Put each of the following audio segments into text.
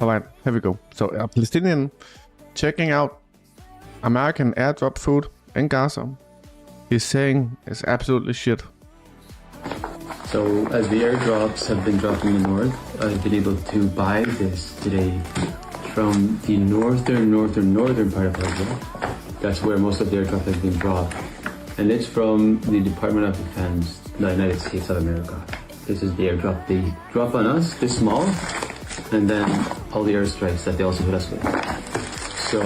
All right, here we go. So a Palestinian checking out American airdrop food in Gaza. He's saying it's absolutely shit. So as the airdrops have been dropping in the north, I've been able to buy this today from the northern part of Gaza. That's where most of the airdrop has been dropped. And it's from the Department of Defense, the United States of America. This is the airdrop they drop on us, this small, and then all the airstrikes that they also hit us with. So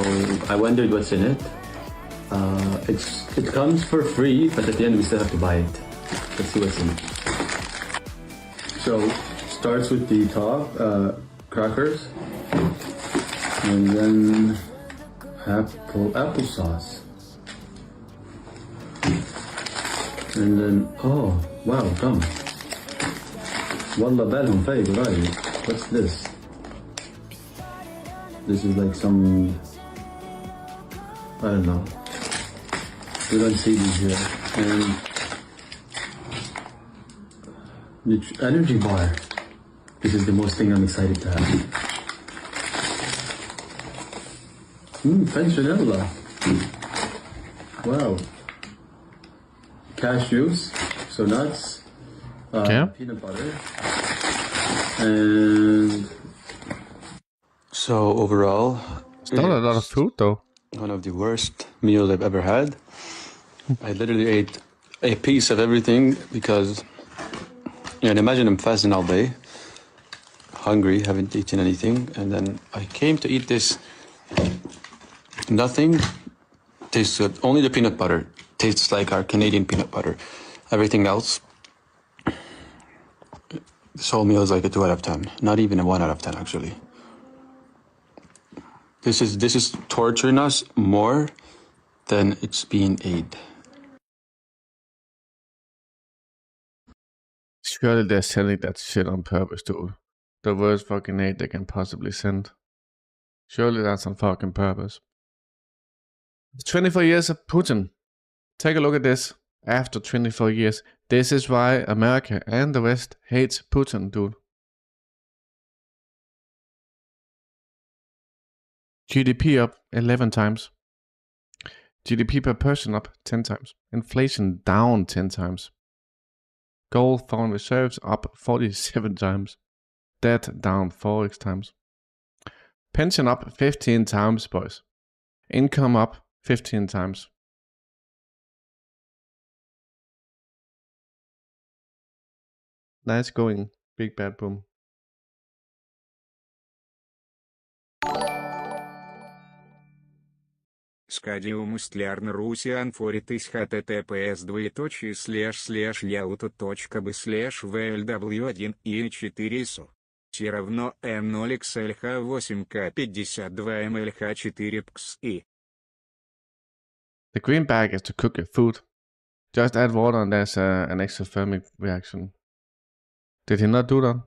I wondered what's in it. It comes for free, but at the end we still have to buy it. Let's see what's in it. So starts with the top, crackers, and then applesauce. And then, oh, wow, gum. Wallah balhum fayg, right? What's this? This is like some, I don't know. We don't see these here. And the energy bar. This is the most thing I'm excited to have. French vanilla. Wow. Cashews, so nuts, peanut butter, and so overall, it's not a lot of food though. One of the worst meals I've ever had. I literally ate a piece of everything because, and imagine I'm fasting all day, hungry, haven't eaten anything, and then I came to eat this. Nothing tastes good. Only the peanut butter tastes like our Canadian peanut butter. Everything else, this whole meal is like a 2 out of 10. Not even a 1 out of 10, actually. This is torturing us more than it's being aid. Surely they're sending that shit on purpose, dude. The worst fucking aid they can possibly send. Surely that's on fucking purpose. 24 years of Putin. Take a look at this. After 24 years, this is why America and the West hates Putin, dude. GDP up 11 times. GDP per person up 10 times. Inflation down 10 times. Gold foreign reserves up 47 times. Debt down 4x times. Pension up 15 times, boys. Income up 15 times. Nice going, Big Bad Boom. Скадиум устляр Русиан форитис https //layout.b/vlw1 и 4 so все равно m0 xlh8k52 mlh4 и. The green bag is to cook your food. Just add water and there's an exothermic reaction. Did he not do that?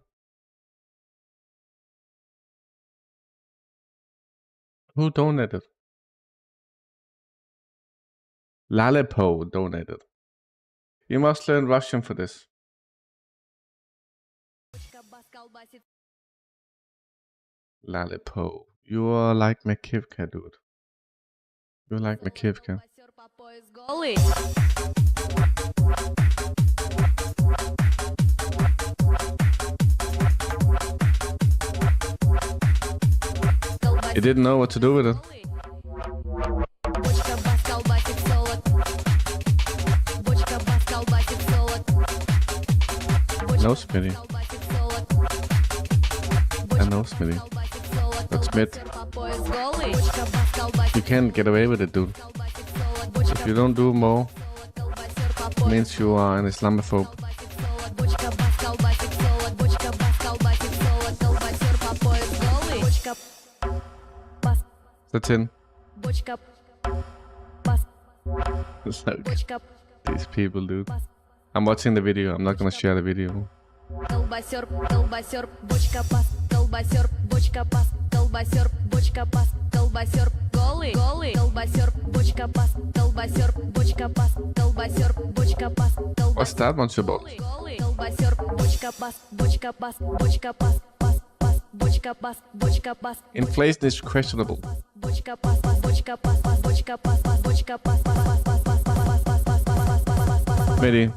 Who donated? Lalepo donated. You must learn Russian for this. Lalepo. You are like Makivka, dude. You're like Makivka. You didn't know what to do with it. No, Smitty. No, Smitty. That's Smith. You can't get away with it, dude. If you don't do more, it means you are an Islamophobe. That's in. Look, these people, dude. I'm watching the video. I'm not gonna share the video. What's that one about? Inflation is questionable. Smitty.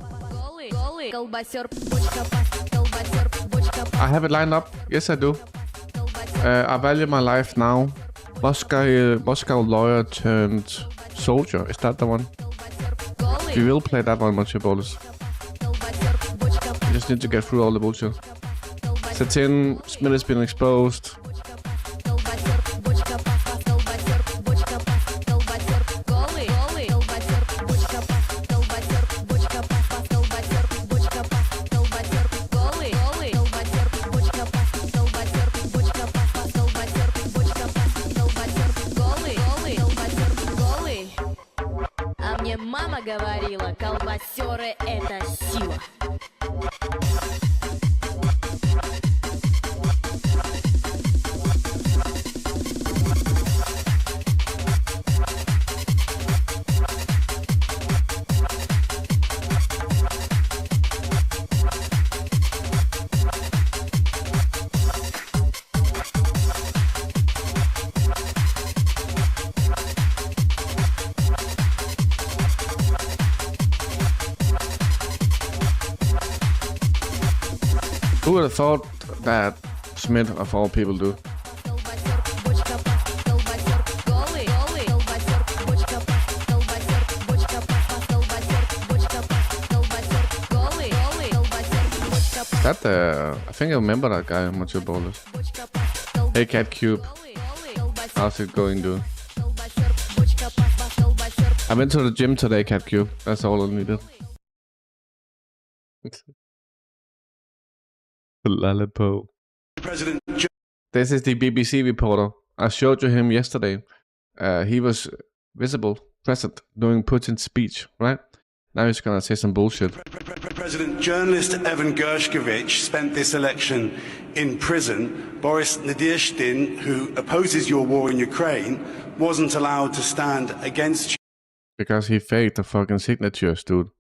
I have it lined up. Yes, I do. I value my life now. Moscow lawyer turned soldier. Is that the one? We will play that one, much bonus. You just need to get through all the bullshit. Satin, Smith has been exposed. Мама говорила, колбасеры это сила. Who would have thought that Smith, of all people, do? That I think I remember that guy, Macho Bowlers. Hey Cat Cube, how's it going, dude? I went to the gym today, Cat Cube. That's all I needed. Lalipo. This is the BBC reporter. I showed you him yesterday. He was visible, present, during Putin's speech, right? Now he's gonna say some bullshit. President, journalist Evan Gershkovich spent this election in prison. Boris Nadezhdin, who opposes your war in Ukraine, wasn't allowed to stand against you. Because he faked the fucking signatures, dude.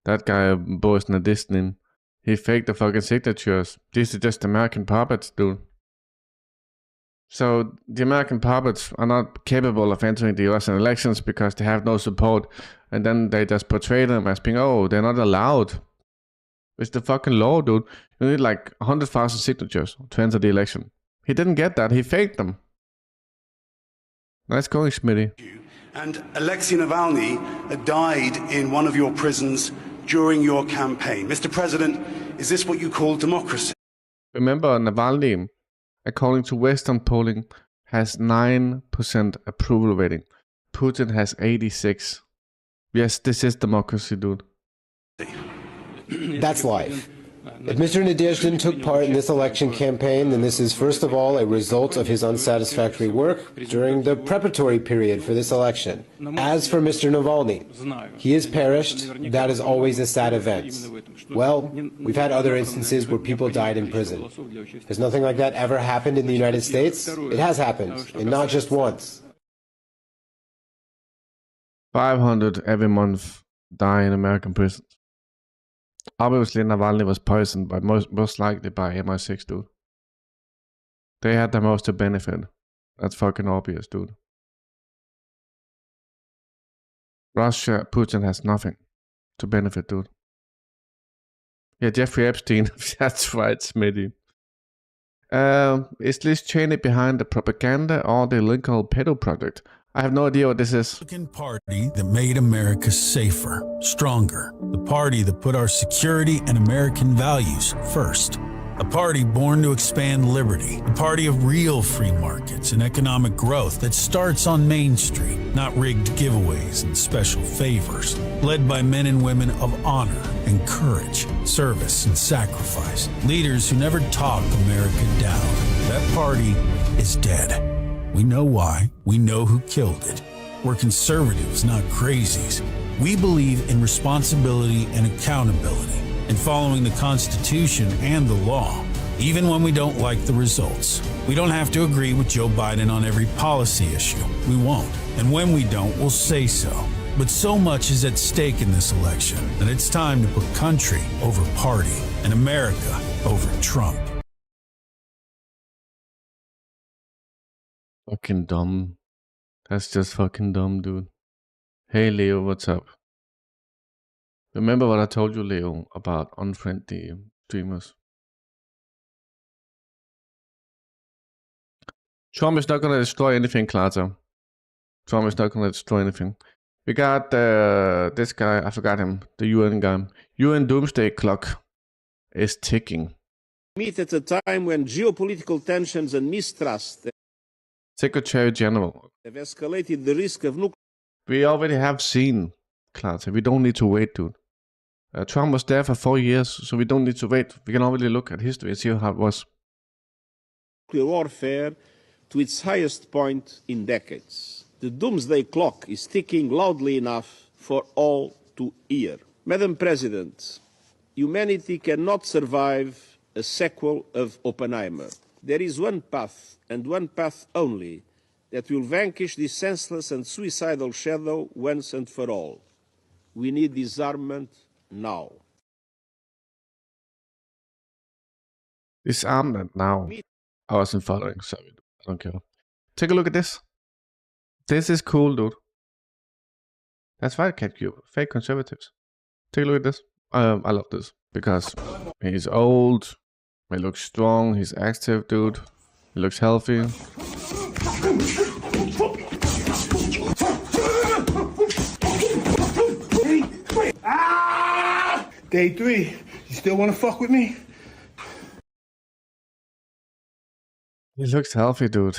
That guy, Boris Nadezhdin. He faked the fucking signatures. These are just American puppets, dude. So the American puppets are not capable of entering the US elections because they have no support. And then they just portray them as being, oh, they're not allowed. It's the fucking law, dude. You need like 100,000 signatures to enter the election. He didn't get that. He faked them. Nice going, Smitty. And Alexei Navalny died in one of your prisons during your campaign. Mr. President, is this what you call democracy? Remember, Navalny, according to Western polling, has 9% approval rating. Putin has 86. Yes, this is democracy, dude. That's life. If Mr. Nadezhdin took part in this election campaign, then this is first of all a result of his unsatisfactory work during the preparatory period for this election. As for Mr. Navalny, he has perished. That is always a sad event. Well, we've had other instances where people died in prison. Has nothing like that ever happened in the United States? It has happened, and not just once. 500 every month die in American prisons. Obviously, Navalny was poisoned, but most likely by MI6, dude. They had the most to benefit. That's fucking obvious, dude. Russia, Putin has nothing to benefit, dude. Yeah, Jeffrey Epstein. That's right, Smitty. Is Liz Cheney behind the propaganda or the Lincoln pedo project? I have no idea what this is. The party that made America safer, stronger. The party that put our security and American values first. A party born to expand liberty. A party of real free markets and economic growth that starts on Main Street, not rigged giveaways and special favors. Led by men and women of honor and courage, service and sacrifice. Leaders who never talk America down. That party is dead. We know why. We know who killed it. We're conservatives, not crazies. We believe in responsibility and accountability, in following the Constitution and the law, even when we don't like the results. We don't have to agree with Joe Biden on every policy issue. We won't. And when we don't, we'll say so. But so much is at stake in this election that it's time to put country over party and America over Trump. Fucking dumb. That's just fucking dumb, dude. Hey, Leo, what's up? Remember what I told you, Leo, about unfriendly streamers? Trump is not gonna destroy anything, Clara. Trump is not gonna destroy anything. We got this guy, I forgot him, the UN guy. UN doomsday clock is ticking. Meet at a time when geopolitical tensions and mistrust Secretary General. have escalated the risk of nuclear. We already have seen, Clara. We don't need to wait, dude. Trump was there for 4 years, so we don't need to wait. We can already look at history and see how it was. Warfare to its highest point in decades. The doomsday clock is ticking loudly enough for all to hear. Madam President, humanity cannot survive a sequel of Oppenheimer. There is one path, and one path only, that will vanquish this senseless and suicidal shadow once and for all. We need disarmament now. Disarmament now. I wasn't following, sorry. I don't care. Take a look at this. This is cool, dude. That's right, CatCube. Fake conservatives. Take a look at this. I love this because he's old. He looks strong. He's active, dude. He looks healthy. Day 3. You still want to fuck with me? He looks healthy, dude.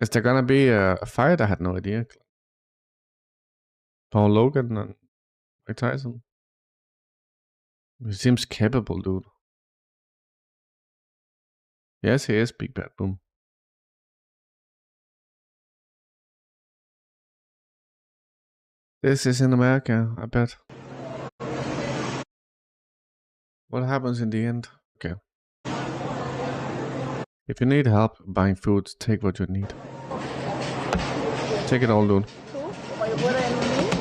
Is there gonna be a fight? I had no idea. Paul Logan and Mike Tyson. He seems capable, dude. Yes, he is Big Bad Boom. This is in America, I bet. What happens in the end? Okay. If you need help buying food, take what you need. Take it all, dude.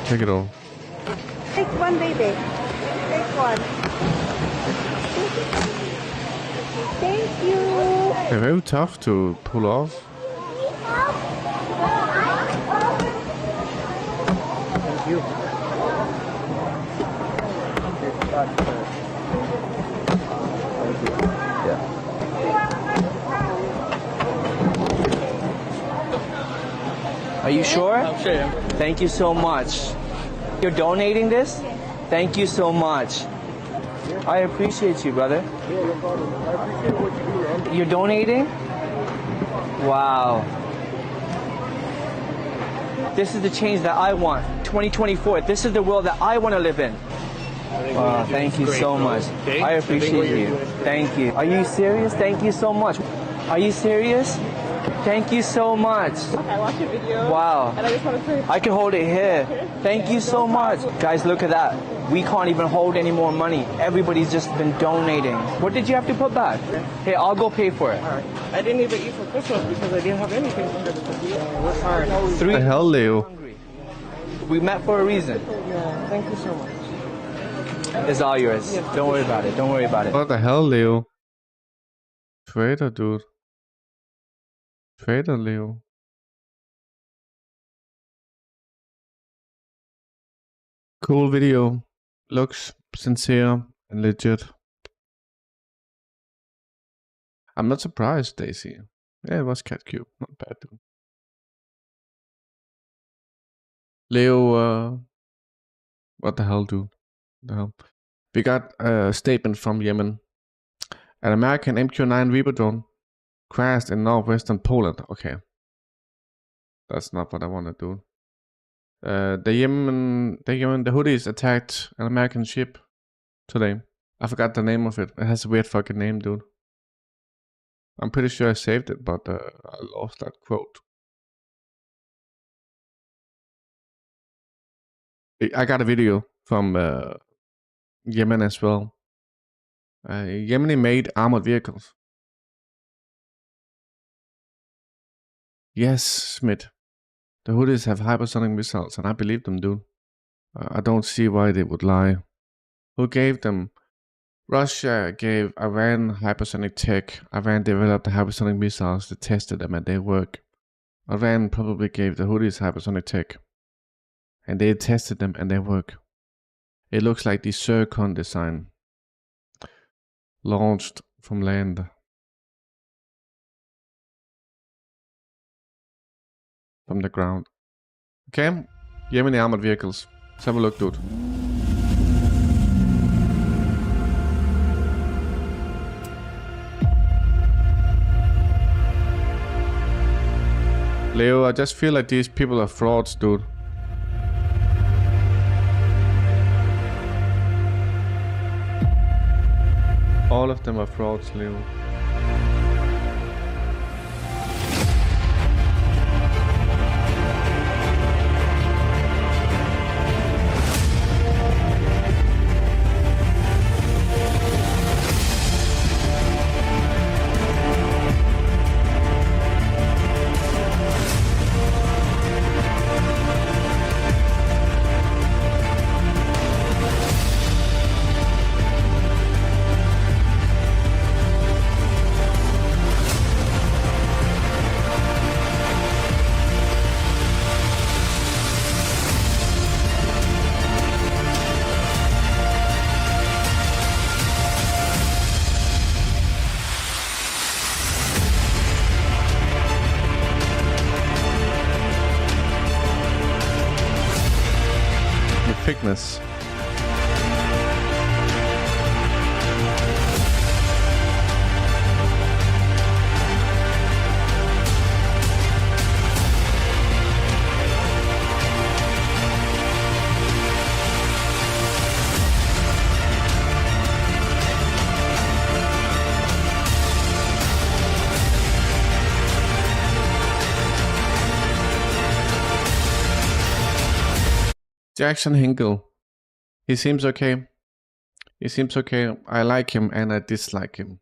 Take it all. Take one, baby. Take one. Thank you. They're very tough to pull off. Thank you. Are you sure? I'm sure. Thank you so much. You're donating this? Thank you so much. I appreciate you, brother. You're donating? Wow. This is the change that I want. 2024. This is the world that I want to live in. Wow, thank you so much. I appreciate you. Thank you. Are you serious? Thank you so much. Are you serious? Thank you so much. I watched your video. Wow. And I just want to say. I can hold it here. Thank you so much. Guys, look at that. We can't even hold any more money. Everybody's just been donating. What did you have to put back? Hey, I'll go pay for it. All right. I didn't even eat for Christmas because I didn't have anything for Christmas. What's hard? What the hell, Leo? We met for a reason. Yeah, thank you so much. It's all yours. Don't worry about it. Don't worry about it. What the hell, Leo? Traitor, dude. Traitor, Leo. Cool video. Looks sincere and legit. I'm not surprised, Daisy. Yeah, it was CatCube. Not bad, dude. Leo, what the hell, dude? The hell? We got a statement from Yemen. An American MQ-9 Reaper drone crashed in northwestern Poland. Okay. That's not what I want to do. The Houthis attacked an American ship today. I forgot the name of it. It has a weird fucking name, dude. I'm pretty sure I saved it, but I lost that quote. I got a video from Yemen as well. Yemeni-made armored vehicles. Yes, Smith. The Houthis have hypersonic missiles, and I believe them, dude. I don't see why they would lie. Who gave them Russia gave Iran hypersonic tech. Iran developed the hypersonic missiles. They tested them and they work. Iran probably gave the Houthis hypersonic tech. And they tested them and they work. It looks like the Zircon design. Launched from land. From the ground. Okay. Yemeni armored vehicles. Let's have a look, dude. Leo, I just feel like these people are frauds, dude. All of them are frauds, Leo. Thickness. Jackson Hinkle. He seems okay. He seems okay. I like him and I dislike him.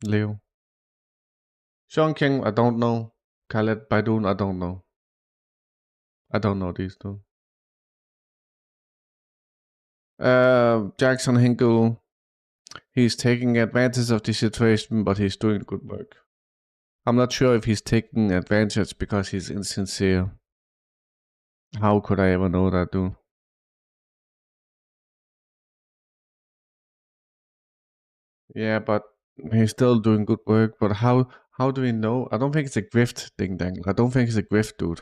Leo. Sean King, I don't know. Khaled Baidoun, I don't know. I don't know these two. Jackson Hinkle. He's taking advantage of the situation, but he's doing good work. I'm not sure if he's taking advantage because he's insincere. How could I ever know that, dude? Yeah, but he's still doing good work. But how do we know? I don't think it's a grift, Ding Dang. I don't think it's a grift, dude.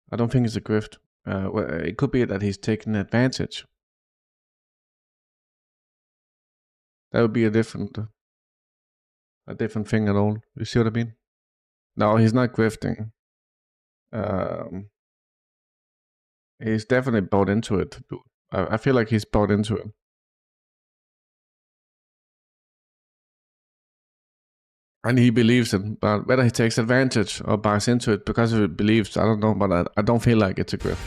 I don't think it's a grift. Well, it could be that he's taking advantage. That would be a different thing at all. You see what I mean? No, he's not grifting. He's definitely bought into it, dude. I feel like he's bought into it. And he believes it, but whether he takes advantage or buys into it because of his beliefs, I don't know, but I don't feel like it's a grift.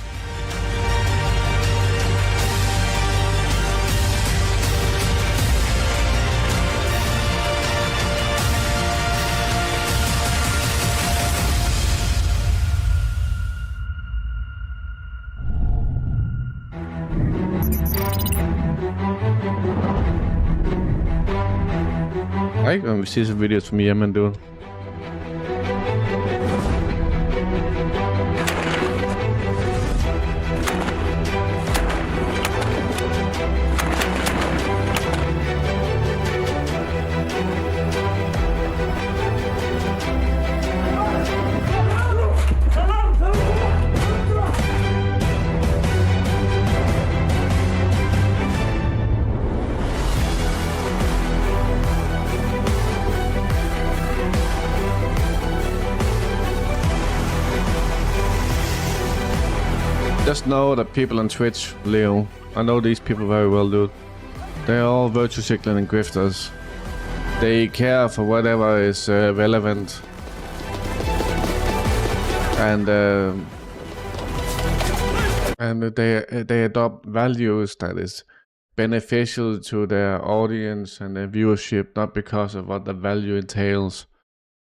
I like when we see some videos from Yemen, dude. Just know that people on Twitch, Leo, I know these people very well, dude. They're all virtue signaling and grifters. They care for whatever is relevant. And they adopt values that is beneficial to their audience and their viewership, not because of what the value entails.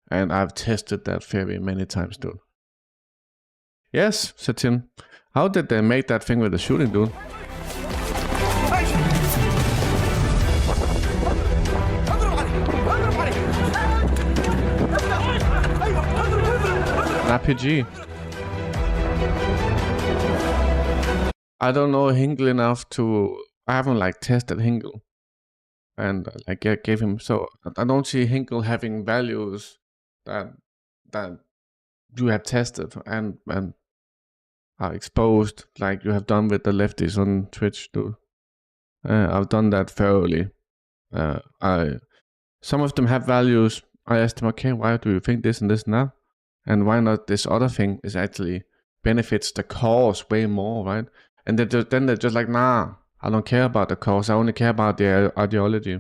And I've tested that theory many times, dude. Yes, Satin. How did they make that thing with the shooting, dude? RPG. I don't know Hinkle enough to. I haven't like tested Hinkle, and like gave him. So I don't see Hinkle having values that you have tested and are exposed like you have done with the lefties on Twitch, dude. I've done that thoroughly. Some of them have values. I asked them, okay, why do you think this and this and that? And why not this other thing is actually benefits the cause way more, right? And then they're just like, nah, I don't care about the cause. I only care about the ideology.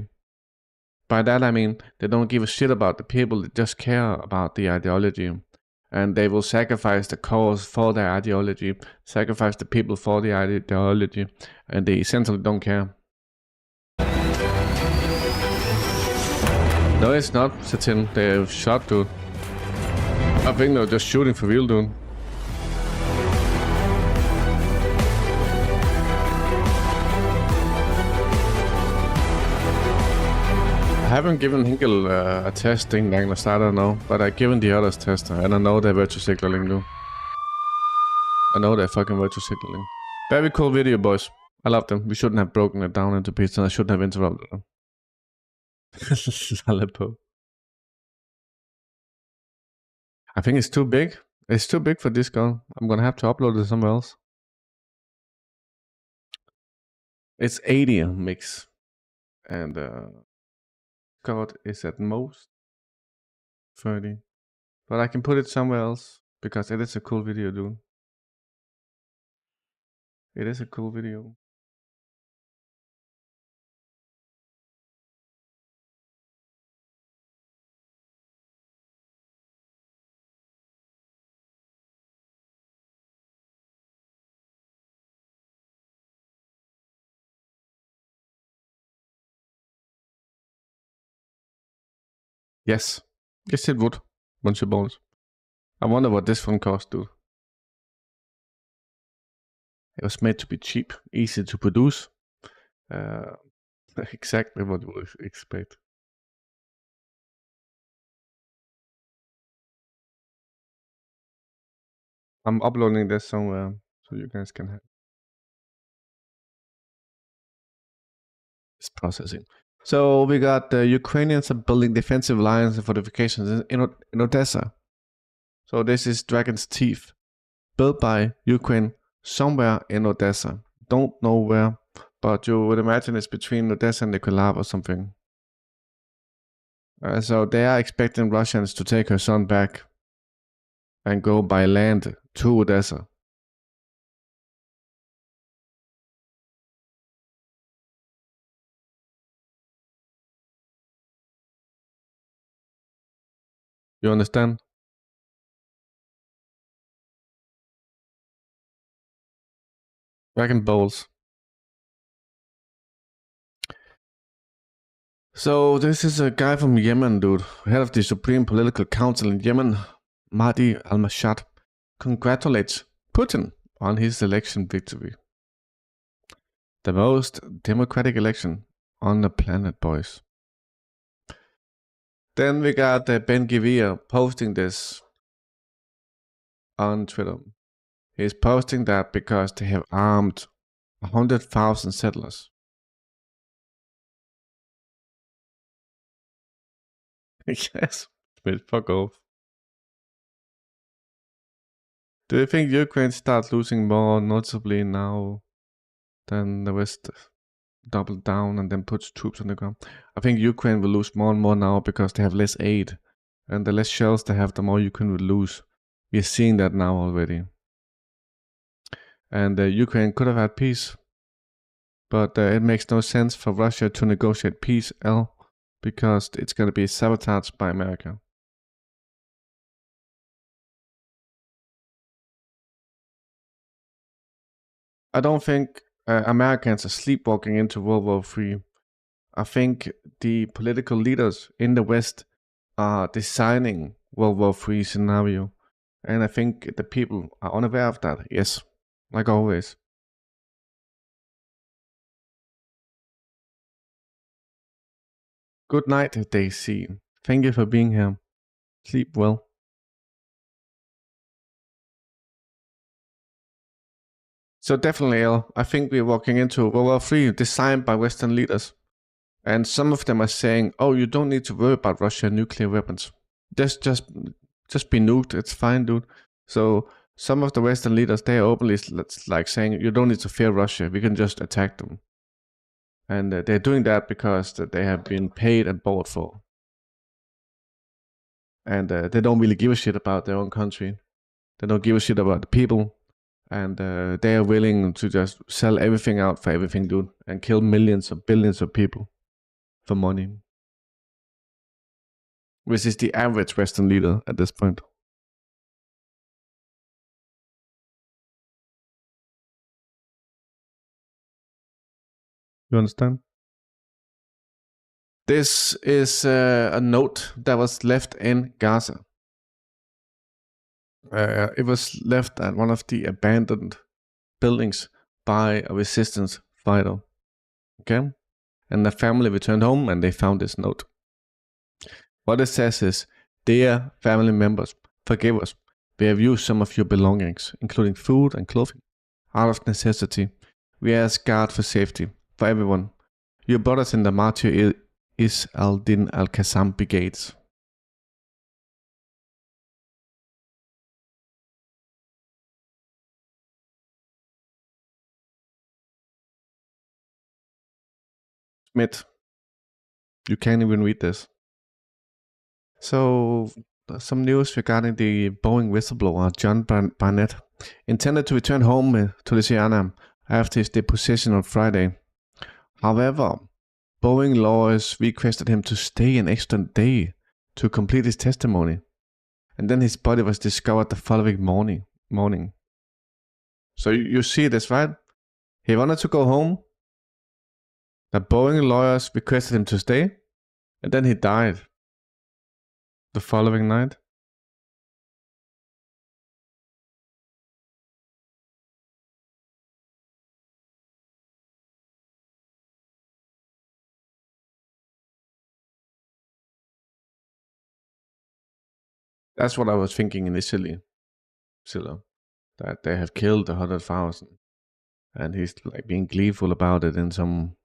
By that I mean they don't give a shit about the people. They just care about the ideology. And they will sacrifice the cause for their ideology, sacrifice the people for the ideology, and they essentially don't care. No, it's not, Satin. They're shot, dude. I think they're just shooting for real, dude. I haven't given Hinkle a testing like the starter now, but I've given the others tester, and I know they're virtue signaling, dude. I know they're fucking virtue signaling. Very cool video, boys. I love them. We shouldn't have broken it down into pieces, and I shouldn't have interrupted them. Aleppo. I think it's too big. It's too big for Discord. I'm gonna have to upload it somewhere else. It's 80 mix, and Discord is at most 30. But I can put it somewhere else because it is a cool video, dude. It is a cool video. Yes. Yes, it would. Bunch of balls. I wonder what this one cost, dude. It was made to be cheap, easy to produce. Exactly what you would expect. I'm uploading this somewhere so you guys can have this processing. So we got the Ukrainians are building defensive lines and fortifications in Odessa. So this is Dragon's Teeth, built by Ukraine somewhere in Odessa. Don't know where, but you would imagine it's between Odessa and Nikolaev or something. So they are expecting Russians to take her son back and go by land to Odessa. You understand? Dragon Bowls. So this is a guy from Yemen, dude, head of the Supreme Political Council in Yemen, Mahdi al-Mashhad, congratulates Putin on his election victory. The most democratic election on the planet, boys. Then we got Ben Gvir posting this on Twitter. He's posting that because they have armed 100,000 settlers. Yes, but fuck off. Do you think Ukraine starts losing more noticeably now than the West double down and then puts troops on the ground? I think Ukraine will lose more and more now because they have less aid. And the less shells they have, the more Ukraine will lose. We're seeing that now already. And Ukraine could have had peace. But it makes no sense for Russia to negotiate peace, because it's going to be sabotaged by America. I don't think Americans are sleepwalking into World War III. I think the political leaders in the West are designing World War III scenario. And I think the people are unaware of that. Yes, like always. Good night, Daisy. Thank you for being here. Sleep well. So definitely, I think we're walking into World War III designed by Western leaders. And some of them are saying, oh, you don't need to worry about Russian nuclear weapons. Just be nuked. It's fine, dude. So some of the Western leaders, they are openly like saying, you don't need to fear Russia. We can just attack them. And they're doing that because they have been paid and bought for. And they don't really give a shit about their own country. They don't give a shit about the people. And they are willing to just sell everything out for everything, dude. And kill millions or billions of people for money. Which is the average Western leader at this point. You understand? This is a note that was left in Gaza. It was left at one of the abandoned buildings by a resistance fighter. Okay? And the family returned home and they found this note. What it says is, dear family members, forgive us. We have used some of your belongings, including food and clothing, out of necessity. We ask God for safety, for everyone. Your brothers in the Martyr is al-Din al-Qassam brigades. Smith, you can't even read this. So, some news regarding the Boeing whistleblower John Barnett intended to return home to Louisiana after his deposition on Friday. However, Boeing lawyers requested him to stay an extra day to complete his testimony, and then his body was discovered the following morning. So you see this, right? He wanted to go home. The Boeing lawyers requested him to stay, and then he died the following night. That's what I was thinking initially, Silla, that they have killed 100,000, and he's like being gleeful about it in some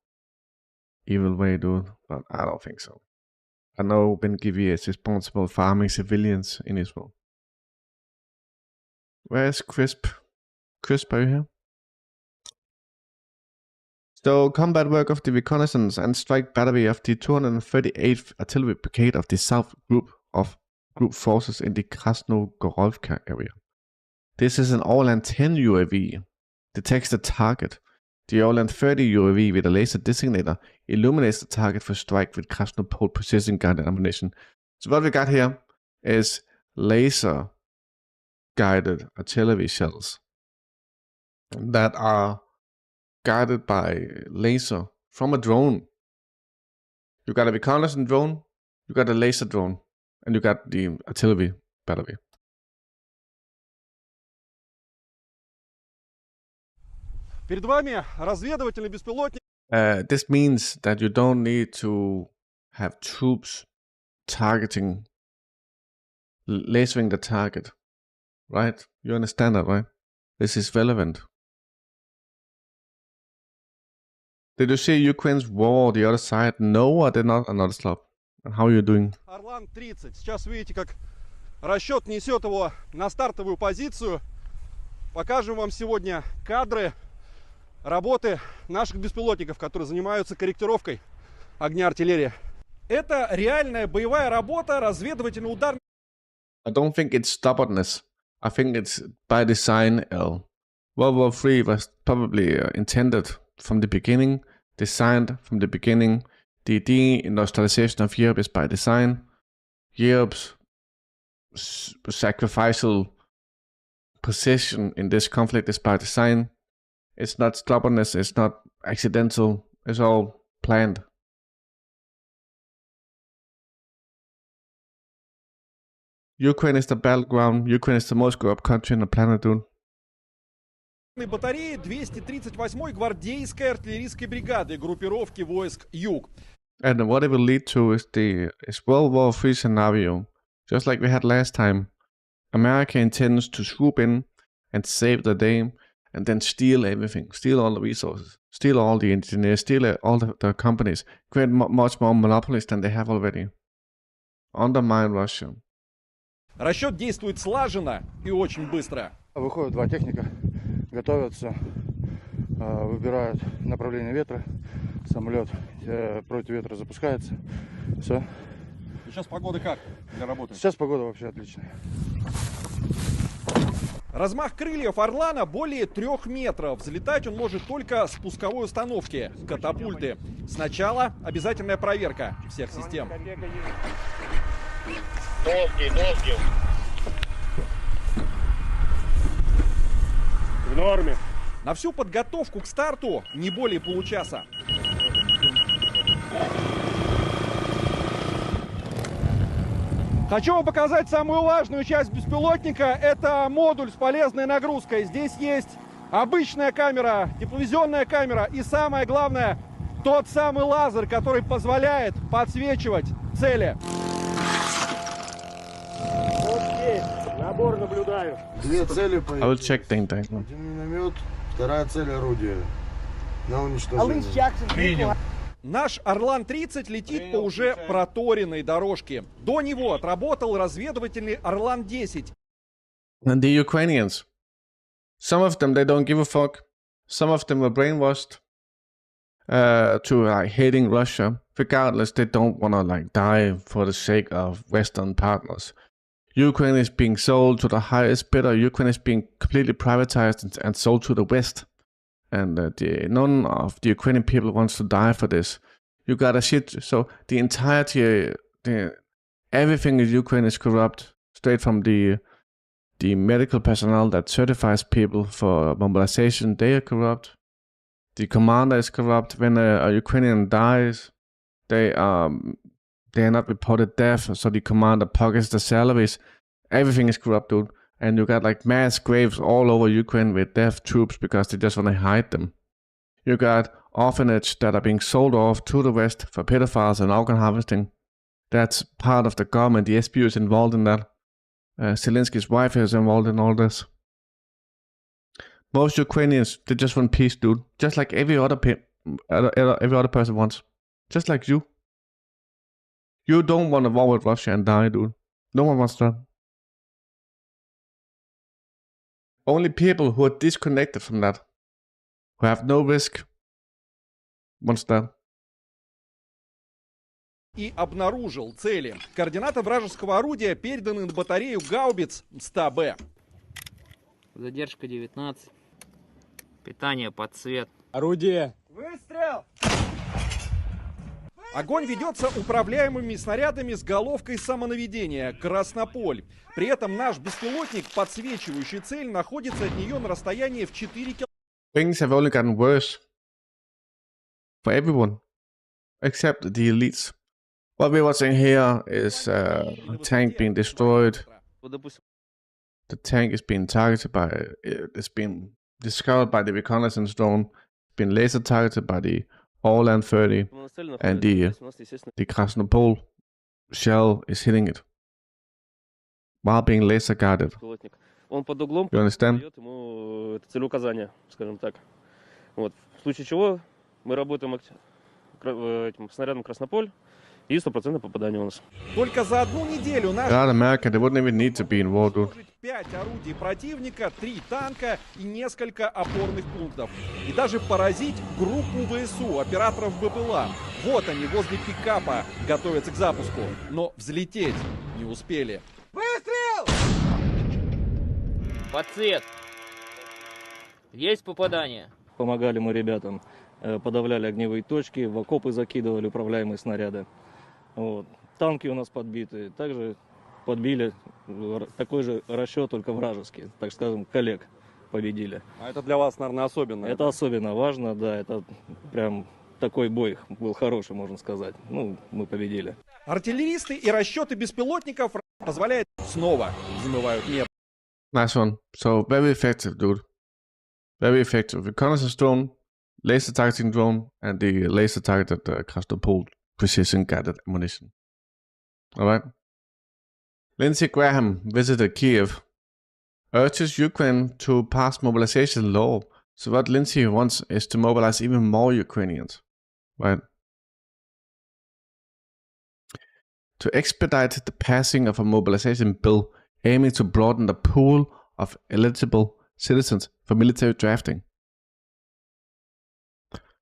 evil way, dude. But I don't think so. I know Ben Gvir is responsible for arming civilians in Israel. Where's Crisp? Crisp, are you here? So, combat work of the reconnaissance and strike battery of the 238th Artillery Brigade of the South Group of Group Forces in the Krasnogorovka area. This is an Orlan 10 UAV. Detects the target. The Orlan 30 UAV with a laser designator illuminates the target for strike with Krasnopol precision guided ammunition. So what we got here is laser guided artillery shells that are guided by laser from a drone. You got a reconnaissance drone, you got a laser drone, and you got the artillery battery. This means that you don't need to have troops targeting, lasering the target, right? You understand that, right? This is relevant. Did you see Ukraine's war, the other side? No, I did not. Another stop. And how are you doing? Орлан 30. Сейчас видите, как расчет несет его на стартовую позицию. Покажем вам сегодня кадры работы наших беспилотников, которые занимаются корректировкой огня артиллерии. Это реальная боевая работа, разведывательный удар. I don't think it's stubbornness. I think it's by design, L. World War III was probably intended from the beginning, designed from the beginning. The deindustrialization of Europe is by design. Europe's sacrificial position in this conflict is by design. It's not stubbornness, it's not accidental, it's all planned. Ukraine is the battleground. Ukraine is the most corrupt country on the planet, dude. Батареи 238-й гвардейской артиллерийской бригады группировки войск Юг. And what it will lead to is World War III scenario. Just like we had last time. America intends to swoop in and save the day and then steal everything, steal all the resources, steal all the engineers, steal all the companies, create much more monopolies than they have already. Undermine Russia. Расчет действует слаженно и очень быстро. Выходят два техника, готовятся, выбирают направление ветра, самолет против ветра запускается, все. Сейчас погода как для работы? Сейчас погода вообще отличная. Размах крыльев «Орлана» более 3 метров. Взлетать он может только с пусковой установки, катапульты. Сначала обязательная проверка всех систем. Ноги. В норме. На всю подготовку к старту не более получаса. Хочу вам показать самую важную часть беспилотника. Это модуль с полезной нагрузкой. Здесь есть обычная камера, тепловизионная камера и, самое главное, тот самый лазер, который позволяет подсвечивать цели. Вот здесь. Набор наблюдаю. Две цели по I will check the entire. Один миномет, вторая цель орудие. На уничтожение. Наш Орлан-30 летит по уже проторенной дорожке. До него отработал разведывательный Орлан-10. And the Ukrainians, some of them, they don't give a fuck. Some of them were brainwashed to like hating Russia. Regardless, they don't want to like die for the sake of Western partners. Ukraine is being sold to the highest bidder. Ukraine is being completely privatized and sold to the West. And none of the Ukrainian people wants to die for this. You got a shit. So the entirety, everything in Ukraine is corrupt. Straight from the medical personnel that certifies people for mobilization, they are corrupt. The commander is corrupt. When a Ukrainian dies, they are not reported death. So the commander pockets the salaries. Everything is corrupt, dude. And you got like mass graves all over Ukraine with deaf troops because they just want to hide them. You got orphanages that are being sold off to the West for pedophiles and organ harvesting. That's part of the government. The SBU is involved in that. Zelensky's wife is involved in all this. Most Ukrainians, they just want peace, dude. Just like every other person wants. Just like you. You don't want to war with Russia and die, dude. No one wants that. Only people who are disconnected from that, who have no risk, wants that. И обнаружил цели. Координаты вражеского орудия переданы на батарею гаубиц 100Б. Задержка 19. Питание под цвет. Орудие. Выстрел! Огонь ведется управляемыми снарядами с головкой самонаведения «Краснополь». При этом наш беспилотник, подсвечивающий цель, находится от нее на расстоянии в 4 километра. Things have only gotten worse for everyone, except the elites. What we're watching here is a tank being destroyed. The tank is being targeted by, it's been discovered by the reconnaissance drone, been laser targeted by the Orlan 30, and the Krasnopol shell is hitting it while being laser guided. Он под углом You understand? дает ему целеуказание, скажем так. Вот. В случае чего мы работаем этим снарядом Краснополь, и 100% попадание у нас. Только за одну неделю наш God, America, they wouldn't even need to be in war, dude. 5 орудий противника, 3 танка и несколько опорных пунктов. И даже поразить группу ВСУ, операторов БПЛА. Вот они возле пикапа готовятся к запуску. Но взлететь не успели. Выстрел! Под цвет. Есть попадание. Помогали мы ребятам, подавляли огневые точки, в окопы закидывали управляемые снаряды. Вот. Танки у нас подбиты, также подбили такой же расчет, только вражеский, так скажем, коллег победили. А это для вас, наверное, особенно? Это особенно важно, да, это прям такой бой был хороший, можно сказать. Ну, мы победили. Артиллеристы и расчеты беспилотников позволяют снова взмывают небо. Nice one. So very effective, dude. Very effective. Reconnaissance drone, laser targeting drone, and the laser targeted Krasnopol precision guided ammunition. Alright. Lindsey Graham visited Kiev urges Ukraine to pass mobilization law. So what Lindsay wants is to mobilize even more Ukrainians, right? To expedite the passing of a mobilization bill aiming to broaden the pool of eligible citizens for military drafting.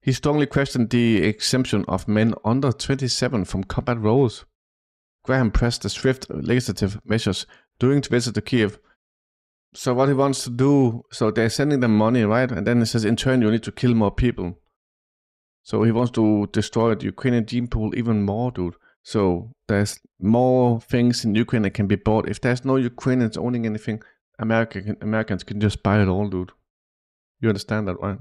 He strongly questioned the exemption of men under 27 from combat roles. Graham pressed the swift legislative measures during the visit to Kiev. So what he wants to do, so they're sending them money, right? And then he says, in turn, you need to kill more people. So he wants to destroy the Ukrainian gene pool even more, dude. So there's more things in Ukraine that can be bought. If there's no Ukrainians owning anything, Americans can just buy it all, dude. You understand that, right?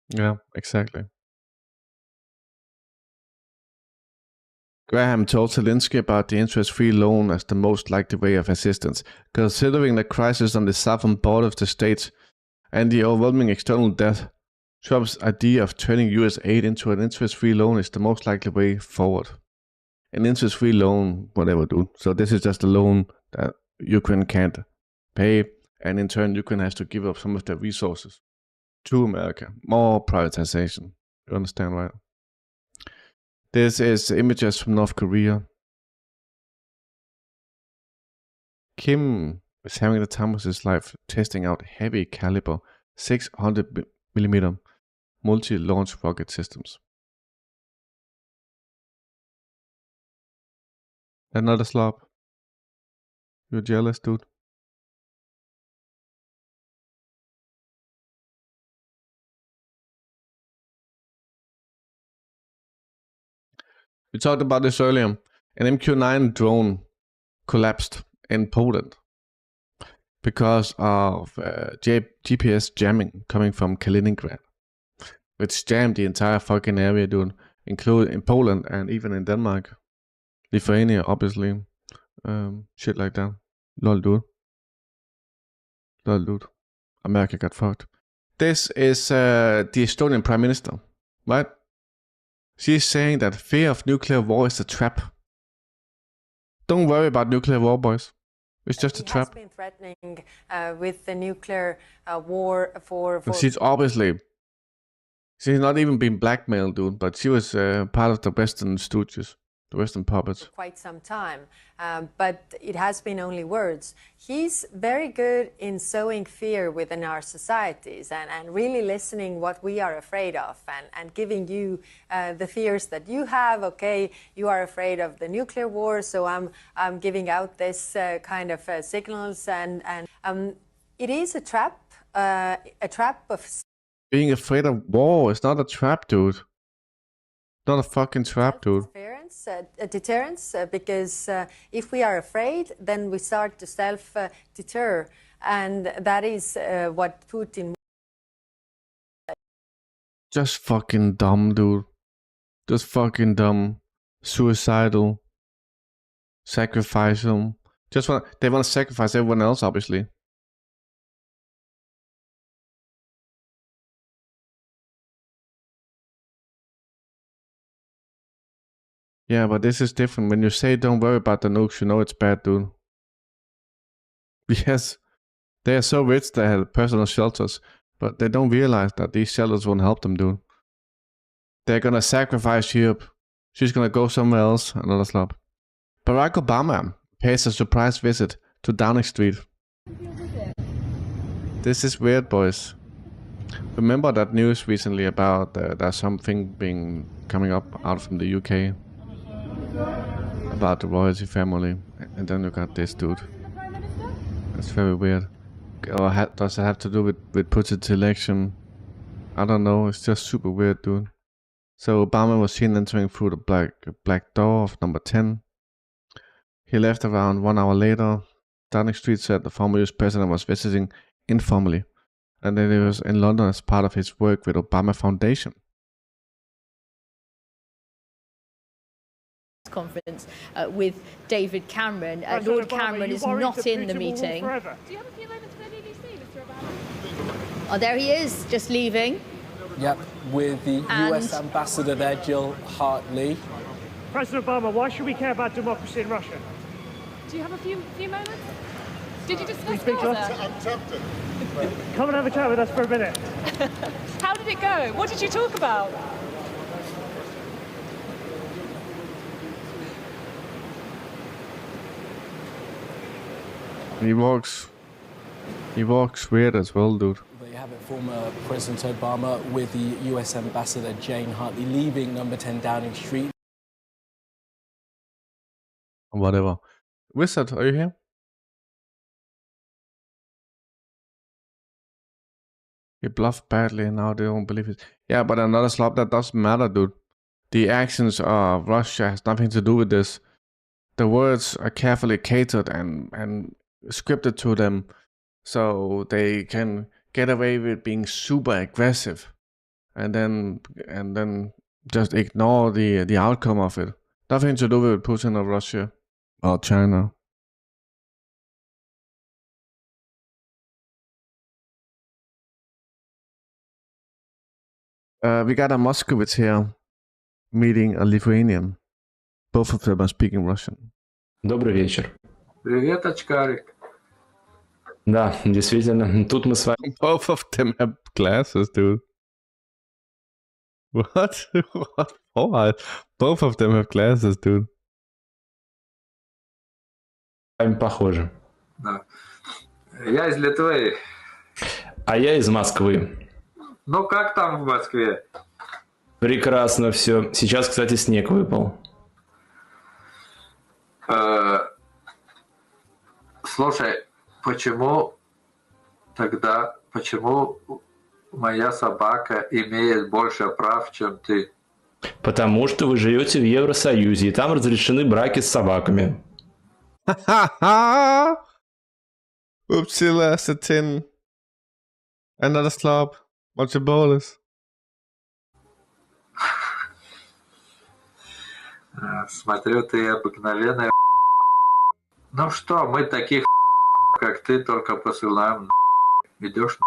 Yeah, exactly. Graham told Zelensky about the interest-free loan as the most likely way of assistance, considering the crisis on the southern border of the states and the overwhelming external debt. Trump's idea of turning US aid into an interest-free loan is the most likely way forward. An interest-free loan, whatever, dude. So this is just a loan that Ukraine can't pay, and in turn Ukraine has to give up some of their resources to America. More privatization. You understand, right? This is images from North Korea. Kim is having the time of his life testing out heavy caliber 600mm multi-launch rocket systems. Another slob. You're jealous, dude. We talked about this earlier. An MQ-9 drone collapsed in Poland because of GPS jamming coming from Kaliningrad, which jammed the entire fucking area, dude, including in Poland and even in Denmark. Lithuania, obviously. Shit like that. Lol, dude. Lol, dude. America got fucked. This is the Estonian Prime Minister, right? She's saying that fear of nuclear war is a trap. Don't worry about nuclear war, boys. It's just a trap. He has been threatening with the nuclear war for... She's obviously... She's not even been blackmailed, dude, but she was part of the Western stooges. The Western puppets. For quite some time, but it has been only words. He's very good in sowing fear within our societies and really listening what we are afraid of and giving you the fears that you have. Okay, you are afraid of the nuclear war, so I'm giving out this kind of signals and it is a trap of... Being afraid of war is not a trap, dude. Not a fucking trap, dude. A deterrence, because if we are afraid, then we start to self-deter, and that is what Putin... Just fucking dumb, dude. Just fucking dumb. Suicidal. Sacrificial. They want to sacrifice everyone else, obviously. Yeah, but this is different. When you say don't worry about the nukes, you know it's bad, dude. Yes, they are so rich they have personal shelters, but they don't realize that these shelters won't help them, dude. They're gonna sacrifice Europe. She's gonna go somewhere else, another slob. Barack Obama pays a surprise visit to Downing Street. This is weird, boys. Remember that news recently about there's something coming up out from the UK? About the royalty family, and then you got this dude. That's very weird. Or does it have to do with Putin's election? I don't know, it's just super weird, dude. So Obama was seen entering through the black door of number 10. He left around 1 hour later. Downing Street said the former US president was visiting informally, and then he was in London as part of his work with Obama Foundation. Conference with David Cameron. Lord Cameron is not in the meeting. Do you have a few moments for the BBC, Mr. Obama? Oh, there he is, just leaving. Yep, with the US ambassador there, Jill Hartley. President Obama, why should we care about democracy in Russia? Do you have a few moments? Did you discuss speak to us? Gaza? I'm tempted. Come and have a chat with us for a minute. How did it go? What did you talk about? He walks weird as well, dude. There you have it, former President Obama with the US Ambassador Jane Hartley leaving number 10 Downing Street. Whatever. Wizard, are you here? He bluffed badly and now they don't believe it. Yeah, but another slop, that doesn't matter, dude. The actions of Russia has nothing to do with this. The words are carefully catered and scripted to them so they can get away with being super aggressive and then just ignore the outcome of it. Nothing to do with Putin or Russia or China. We got a Moskowitz here meeting a Lithuanian. Both of them are speaking Russian. Добрый вечер. Привет, очкарик. Да, действительно, тут мы с вами... Both of them have glasses, dude. What? What? Oh, both of them have glasses, dude. Похожи. Да. Я из Литвы. А я из Москвы. Ну, как там в Москве? Прекрасно все. Сейчас, кстати, снег выпал. Слушай, почему моя собака имеет больше прав, чем ты? Потому что вы живете в Евросоюзе, и там разрешены браки с собаками. Upsilla Satin. Another slop. What's your bolus? Смотрю, ты обыкновенная. Ну что, мы таких как ты только посылаем. Идешь.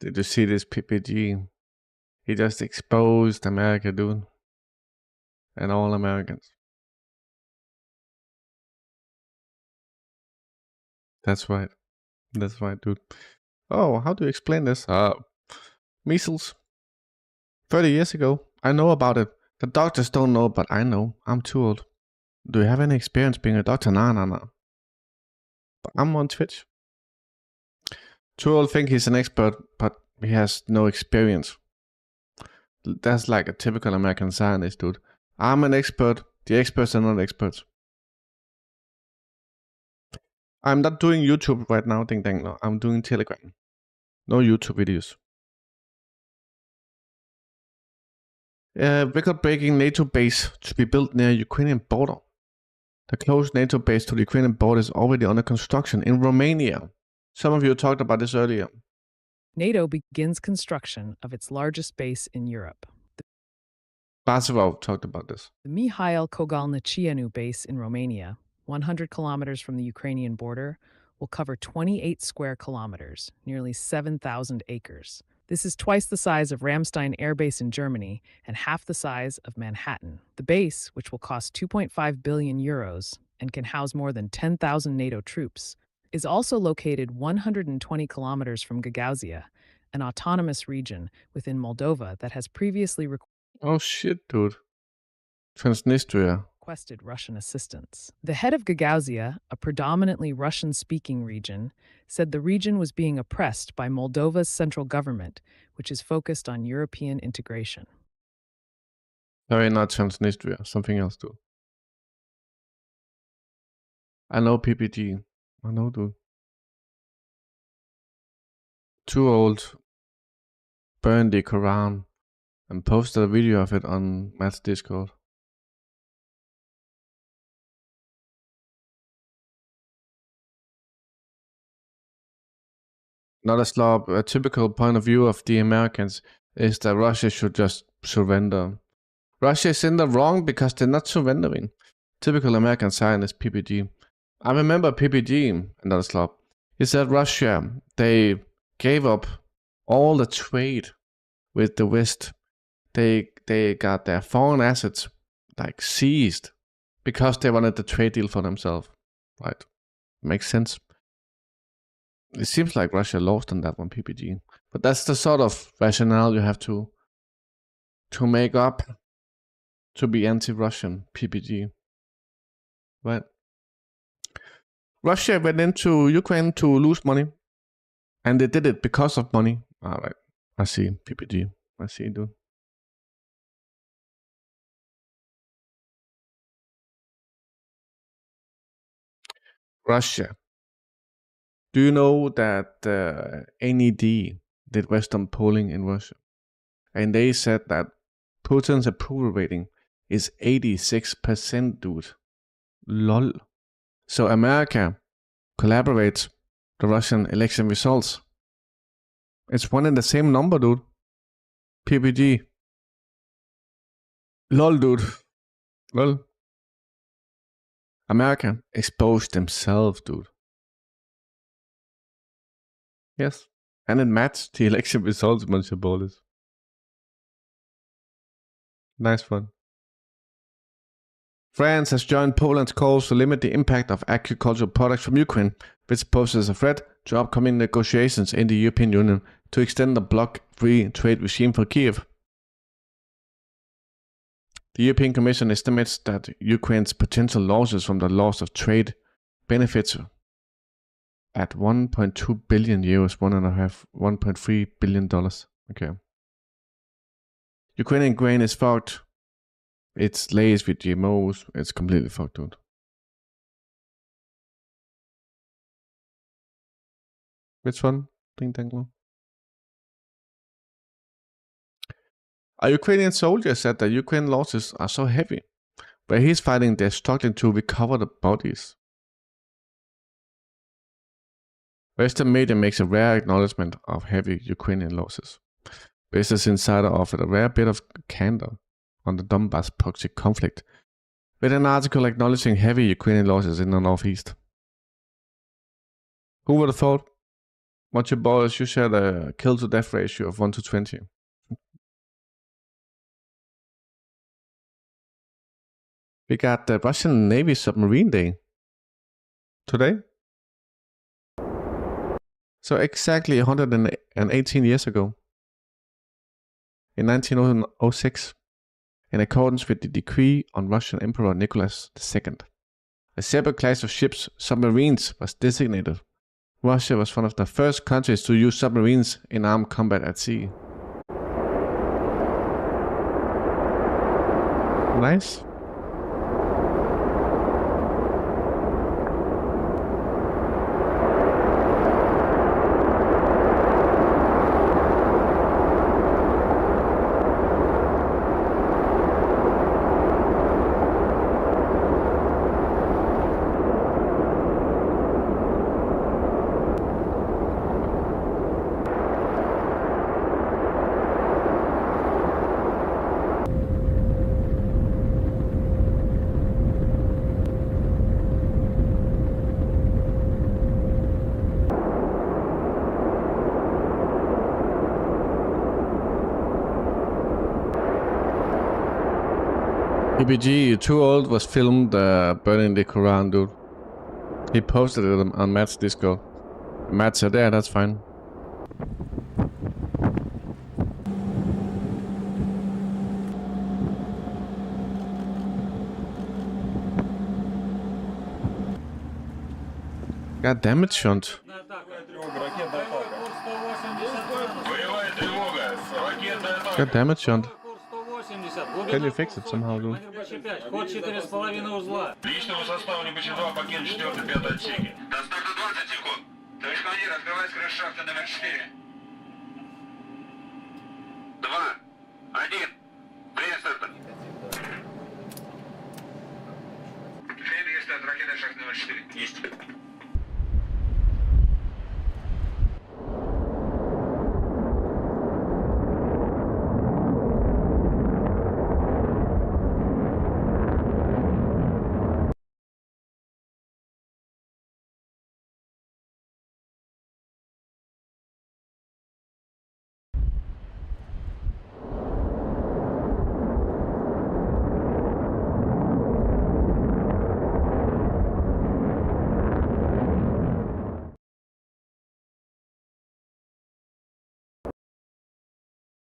Did you see this PPG? He just exposed America, dude. And all Americans. That's right. That's right, dude. Oh, how do you explain this? Measles. 30 years ago. I know about it. The doctors don't know, but I know. I'm too old. Do you have any experience being a doctor? No. But I'm on Twitch. Too old think he's an expert, but he has no experience. That's like a typical American scientist, dude. I'm an expert. The experts are not experts. I'm not doing YouTube right now, ding dang. No, I'm doing Telegram. No YouTube videos. Record-breaking NATO base to be built near Ukrainian border. The close NATO base to the Ukrainian border is already under construction in Romania. Some of you talked about this earlier. NATO begins construction of its largest base in Europe. Kosovo talked about this. The Mihail Kogalnicianu base in Romania, 100 kilometers from the Ukrainian border, will cover 28 square kilometers, nearly 7,000 acres. This is twice the size of Ramstein Air Base in Germany and half the size of Manhattan. The base, which will cost 2.5 billion euros and can house more than 10,000 NATO troops, is also located 120 kilometers from Gagauzia, an autonomous region within Moldova that has previously Oh shit, dude. Transnistria. requested Russian assistance. The head of Gagauzia, a predominantly Russian-speaking region, said the region was being oppressed by Moldova's central government, which is focused on European integration. Sorry, not Transnistria. Something else, dude. I know PPG. I know, dude. Too old. Burn the Quran. and posted a video of it on Matt's Discord. Not a slob. A typical point of view of the Americans is that Russia should just surrender. Russia is in the wrong because they're not surrendering. Typical American sign is PPG. I remember PPG, another slob. He said Russia, they gave up all the trade with the West. They got their foreign assets like seized because they wanted the trade deal for themselves. Right? Makes sense. It seems like Russia lost on that one, PPG. But that's the sort of rationale you have to make up to be anti-Russian, PPG. Right? Russia went into Ukraine to lose money. And they did it because of money. Alright. I see, PPG. I see, dude. Russia. Do you know that NED did Western polling in Russia? And they said that Putin's approval rating is 86%, dude. LOL. So America collaborates the Russian election results. It's one and the same number, dude. PPG. LOL, dude. LOL. America exposed themselves, dude. Yes. And it matched the election results, Monsieur Bolis. Nice one. France has joined Poland's calls to limit the impact of agricultural products from Ukraine, which poses a threat to upcoming negotiations in the European Union to extend the bloc-free trade regime for Kiev. The European Commission estimates that Ukraine's potential losses from the loss of trade benefits at 1.2 billion euros, $1.3 billion. Okay. Ukrainian grain is fucked. It's laced with GMOs. It's completely fucked out. Which one? Ding dang. A Ukrainian soldier said that Ukraine losses are so heavy. Where he's fighting, they're struggling to recover the bodies. Western media makes a rare acknowledgement of heavy Ukrainian losses. Business Insider offered a rare bit of candor on the Donbass proxy conflict, with an article acknowledging heavy Ukrainian losses in the northeast. Who would have thought? What your boys, you said a kill-to-death ratio of 1 to 20. We got the Russian Navy Submarine Day today. So exactly 118 years ago, in 1906, in accordance with the decree on Russian Emperor Nicholas II, a separate class of ships, submarines, was designated. Russia was one of the first countries to use submarines in armed combat at sea. Nice. PPG, Too Old was filmed burning the Quran, dude. He posted it on Matt's Discord. Matt said, yeah, that's fine. God damn it, Shunt. God damn it, Shunt. Can you fix it somehow, dude? Ход 4,5 узла. Личному составу НБЧ-2 покинуть 4-5 отсеки. До старта 20 секунд. Товарищ командир, открывай скрыть шахты номер 4. 2, 1.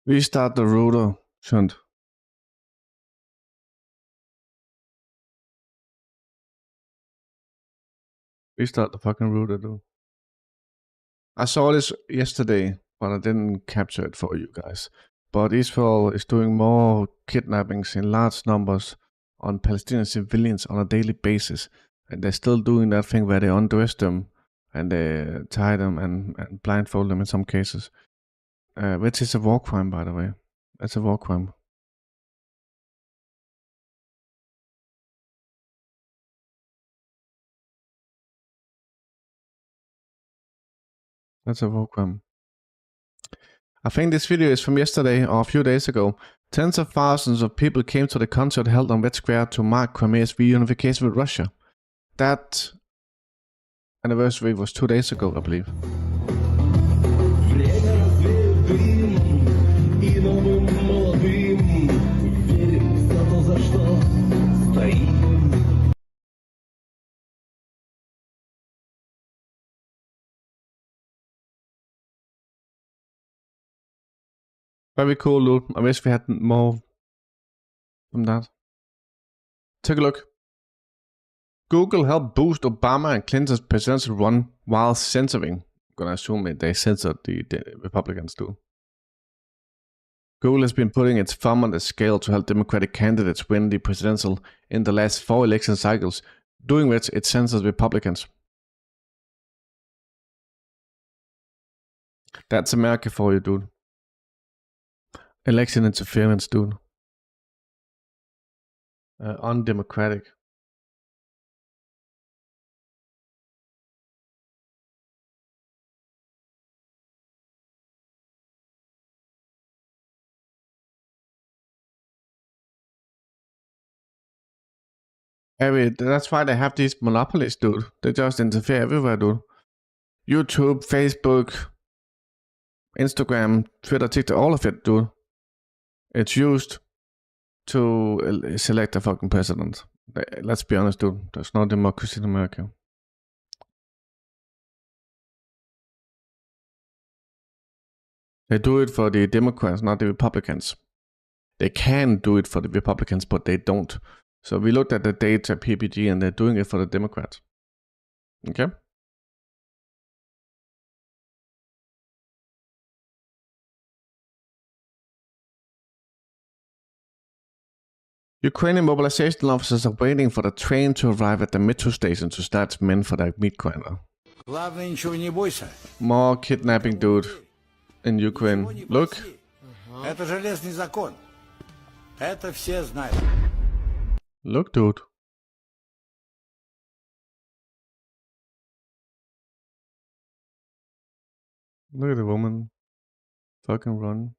Restart the router, Shunt. Restart the fucking router, dude. I saw this yesterday, but I didn't capture it for you guys. But Israel is doing more kidnappings in large numbers on Palestinian civilians on a daily basis. And they're still doing that thing where they undress them and they tie them and blindfold them in some cases. Which is a war crime, by the way. That's a war crime. That's a war crime. I think this video is from yesterday or a few days ago. Tens of thousands of people came to the concert held on Red Square to mark Crimea's reunification with Russia. That anniversary was 2 days ago, I believe. Very cool, dude. I wish we had more from that. Take a look. Google helped boost Obama and Clinton's presidential run while censoring. I'm gonna assume that they censored the Republicans too. Google has been putting its thumb on the scale to help Democratic candidates win the presidential in the last 4 election cycles, doing which it censors Republicans. That's America for you, dude. Election interference, dude. Undemocratic. That's why they have these monopolies, dude. They just interfere everywhere, dude. YouTube, Facebook, Instagram, Twitter, TikTok, all of it, dude. It's used to select a fucking president. Let's be honest, dude. There's no democracy in America. They do it for the Democrats, not the Republicans. They can do it for the Republicans, but they don't. So we looked at the data, PPG, and they're doing it for the Democrats. Okay? Ukrainian mobilization officers are waiting for the train to arrive at the metro station to start men for their meat grinder. More kidnapping, dude, in Ukraine. Look. Look, dude. Look at the woman. Fucking run.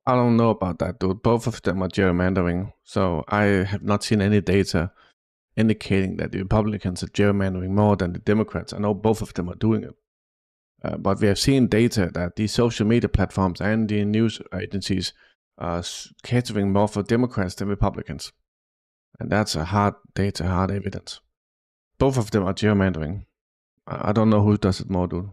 I don't know about that, dude. Both of them are gerrymandering, so I have not seen any data indicating that the Republicans are gerrymandering more than the Democrats. I know both of them are doing it. But we have seen data that the social media platforms and the news agencies are catering more for Democrats than Republicans. And that's a hard data, hard evidence. Both of them are gerrymandering. I don't know who does it more, dude.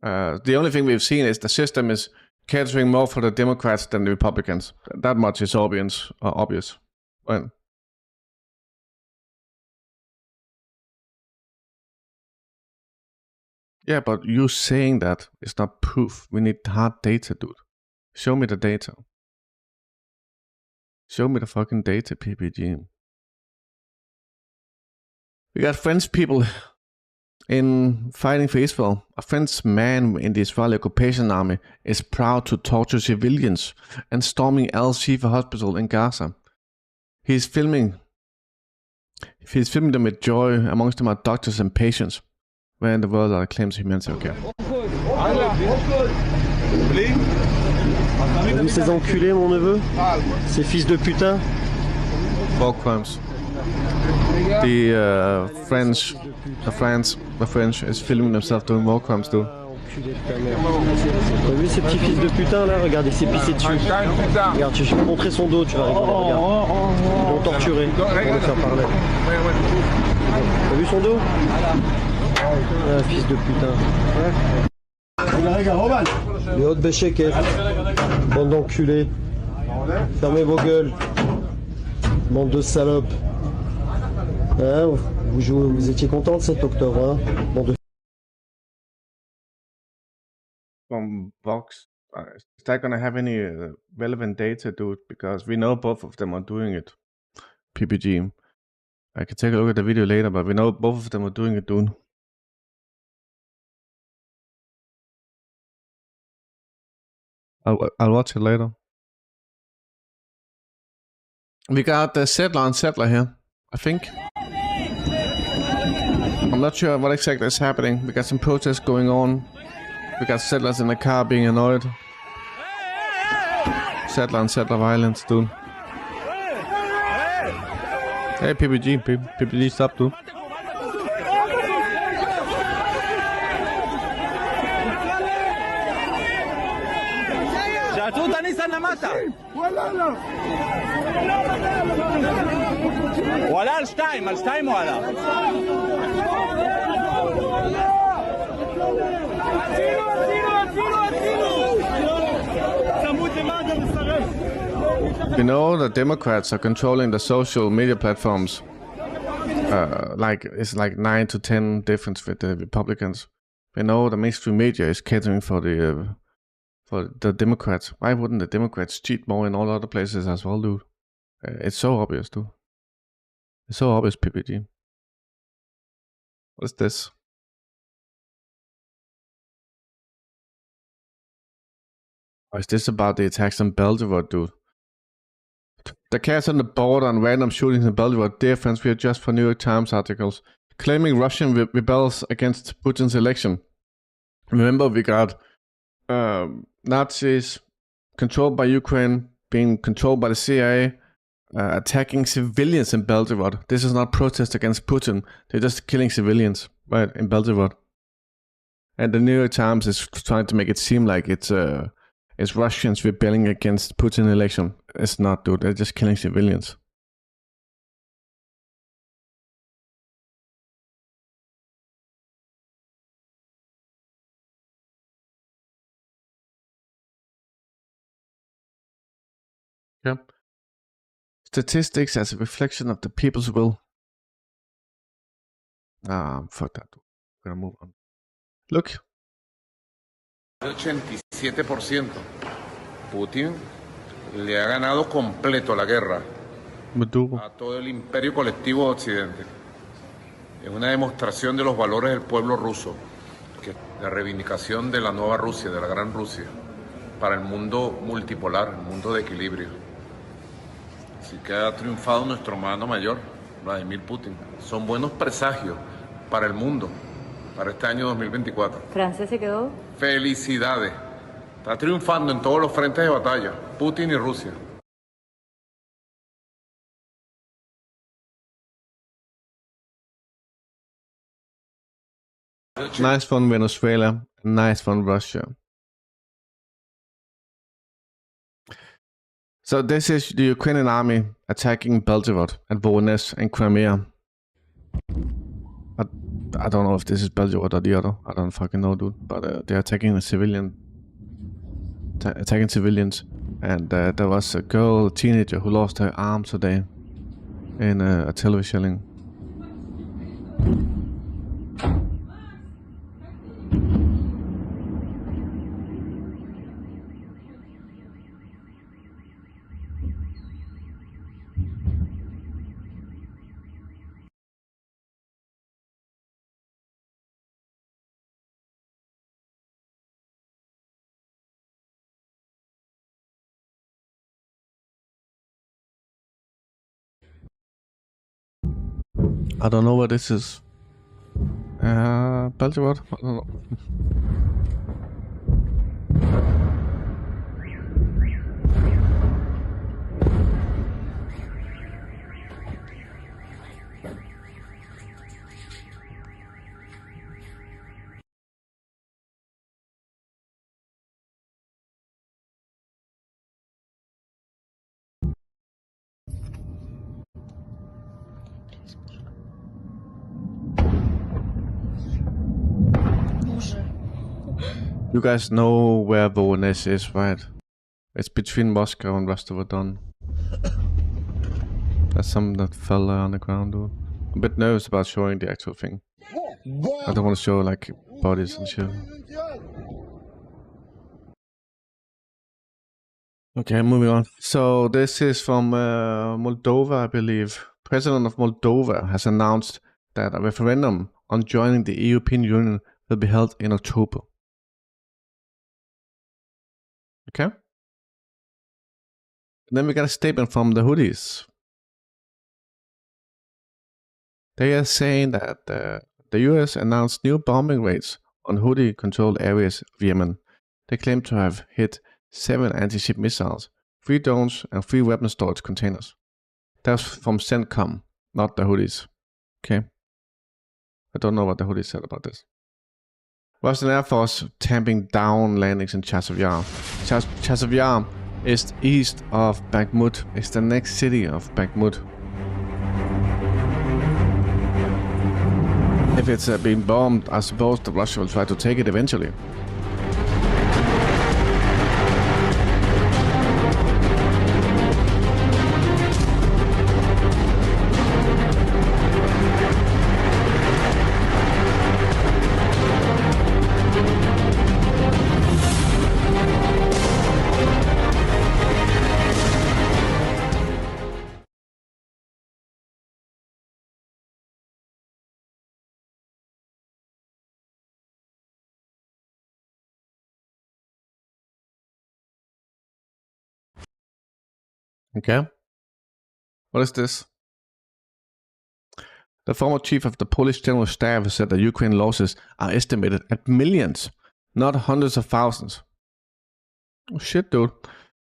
The only thing we've seen is the system is catering more for the Democrats than the Republicans. That much is obvious. Well, yeah, but you saying that is not proof. We need hard data, dude. Show me the data. Show me the fucking data, PPG. We got French people in fighting for Israel. A French man in the Israeli occupation army is proud to torture civilians and storming Al-Shifa hospital in Gaza. He's filming them with joy. Amongst them are doctors and patients. Where in the world are claims of humanitarian care? T'as vu ces enculés, mon neveu? Ces fils de putain? War crimes. The French is filming themselves doing war crimes too. T'as vu ces petits fils de putain là? Regarde, il s'est pissé dessus. Regarde, je vais montrer son dos, tu vas rigoler. Regarde. Ils l'ont torturé. On va faire parler. T'as vu son dos? Ah, fils de putain. Les autres béchéquettes. Bande d'enculés. Fermez vos gueules. Bande de salopes. Hein, vous étiez content de cet octobre, hein? Bande de... From Vox, is that gonna have any relevant data, dude? Because we know both of them are doing it. PPG. I can take a look at the video later, but we know both of them are doing it, dude. I'll watch it later. We got the settler and settler here, I think. I'm not sure what exactly is happening. We got some protests going on. We got settlers in the car being annoyed. Settler and settler violence, dude. Hey, PPG, stop, dude. ولا الشتايم ولا We know the Democrats are controlling the social media platforms. It's like 9 to 10 difference with the Republicans. We know the mainstream media is catering for the Democrats. Why wouldn't the Democrats cheat more in all other places as well, dude? It's so obvious, dude. It's so obvious, PPG. What's this? Or is this about the attacks on Belgorod, dude? The chaos on the border and random shootings in Belgorod. Dear friends, we are just for New York Times articles claiming Russian rebels against Putin's election. Remember, we got Nazis controlled by Ukraine, being controlled by the CIA, attacking civilians in Belgorod. This is not protest against Putin. They're just killing civilians, right, in Belgorod. And the New York Times is trying to make it seem like it's Russians rebelling against Putin election. It's not, dude. They're just killing civilians. Yeah. Statistics as a reflection of the people's will. Fuck that. We're gonna move on. Look. 87%. Putin le ha ganado completo la guerra a todo el imperio colectivo de Occidente. Es una demostración de los valores del pueblo ruso, que la reivindicación de la nueva Rusia, de la gran Rusia, para el mundo multipolar, el mundo de equilibrio. Así que ha triunfado nuestro hermano mayor, Vladimir Putin. Son buenos presagios para el mundo, para este año 2024. ¿Francia se quedó? Felicidades. Está triunfando en todos los frentes de batalla, Putin y Rusia. Nice from Venezuela, nice from Russia. So this is the Ukrainian army attacking Belgorod and Voronezh and Crimea. I don't know if this is Belgorod or the other. I don't fucking know, dude. But they're attacking attacking civilians. And there was a girl, a teenager, who lost her arm today in a television shelling. I don't know what this is. Belgorod? I don't know. You guys know where Voronezh is, right? It's between Moscow and Rostov-on-Don. There's something that fell on the ground, dude. I'm a bit nervous about showing the actual thing. I don't want to show like bodies and shit. Okay, moving on. So this is from Moldova, I believe. President of Moldova has announced that a referendum on joining the European Union will be held in October. Okay. And then we got a statement from the Houthis. They are saying that the US announced new bombing raids on Houthi-controlled areas of Yemen. They claim to have hit 7 anti-ship missiles, 3 drones, and 3 weapon storage containers. That's from CENTCOM, not the Houthis. Okay. I don't know what the Houthis said about this. Russian Air Force tamping down landings in Chasiv Yar. Chasiv Yar is east of Bakhmut. It's the next city of Bakhmut. If it's being bombed, I suppose that Russia will try to take it eventually. Okay. What is this? The former chief of the Polish General Staff said that Ukraine losses are estimated at millions, not hundreds of thousands. Oh shit, dude.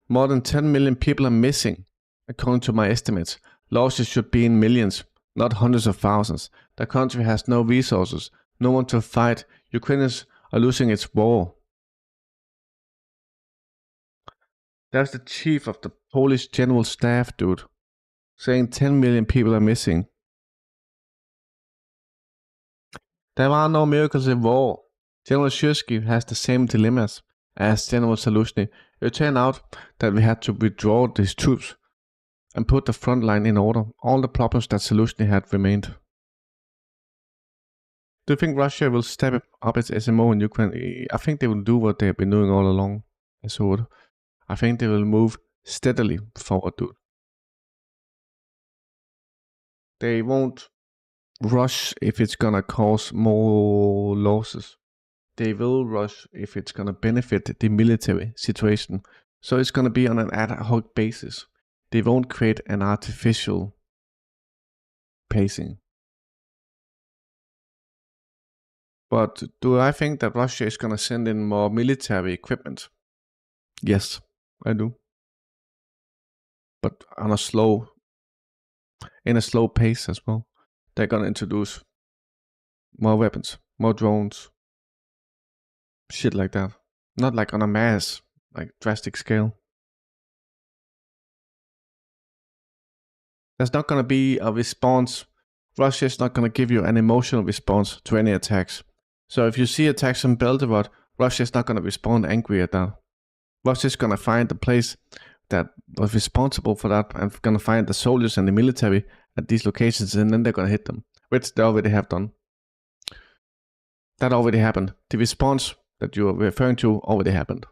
More than 10 million people are missing, according to my estimates. Losses should be in millions, not hundreds of thousands. The country has no resources, no one to fight. Ukrainians are losing its war. That's the chief of the Polish General Staff, dude, saying 10 million people are missing. There are no miracles in war. General Shursky has the same dilemmas as General Saluzhny. It turned out that we had to withdraw these troops and put the front line in order. All the problems that Saluzhny had remained. Do you think Russia will step up its SMO in Ukraine? I think they will do what they have been doing all along. I think they will move steadily forward, dude. They won't rush if it's gonna cause more losses. They will rush if it's gonna benefit the military situation. So it's gonna be on an ad hoc basis. They won't create an artificial pacing. But do I think that Russia is gonna send in more military equipment? Yes, I do. But in a slow pace as well. They're gonna introduce more weapons, more drones, shit like that. Not like on a mass, like drastic scale. There's not gonna be a response. Russia is not gonna give you an emotional response to any attacks. So if you see attacks on Belgorod, Russia is not gonna respond angry at that. Russia is gonna find the place that was responsible for that and gonna find the soldiers and the military at these locations, and then they're gonna hit them, which they already have done. That already happened. The response that you're referring to already happened.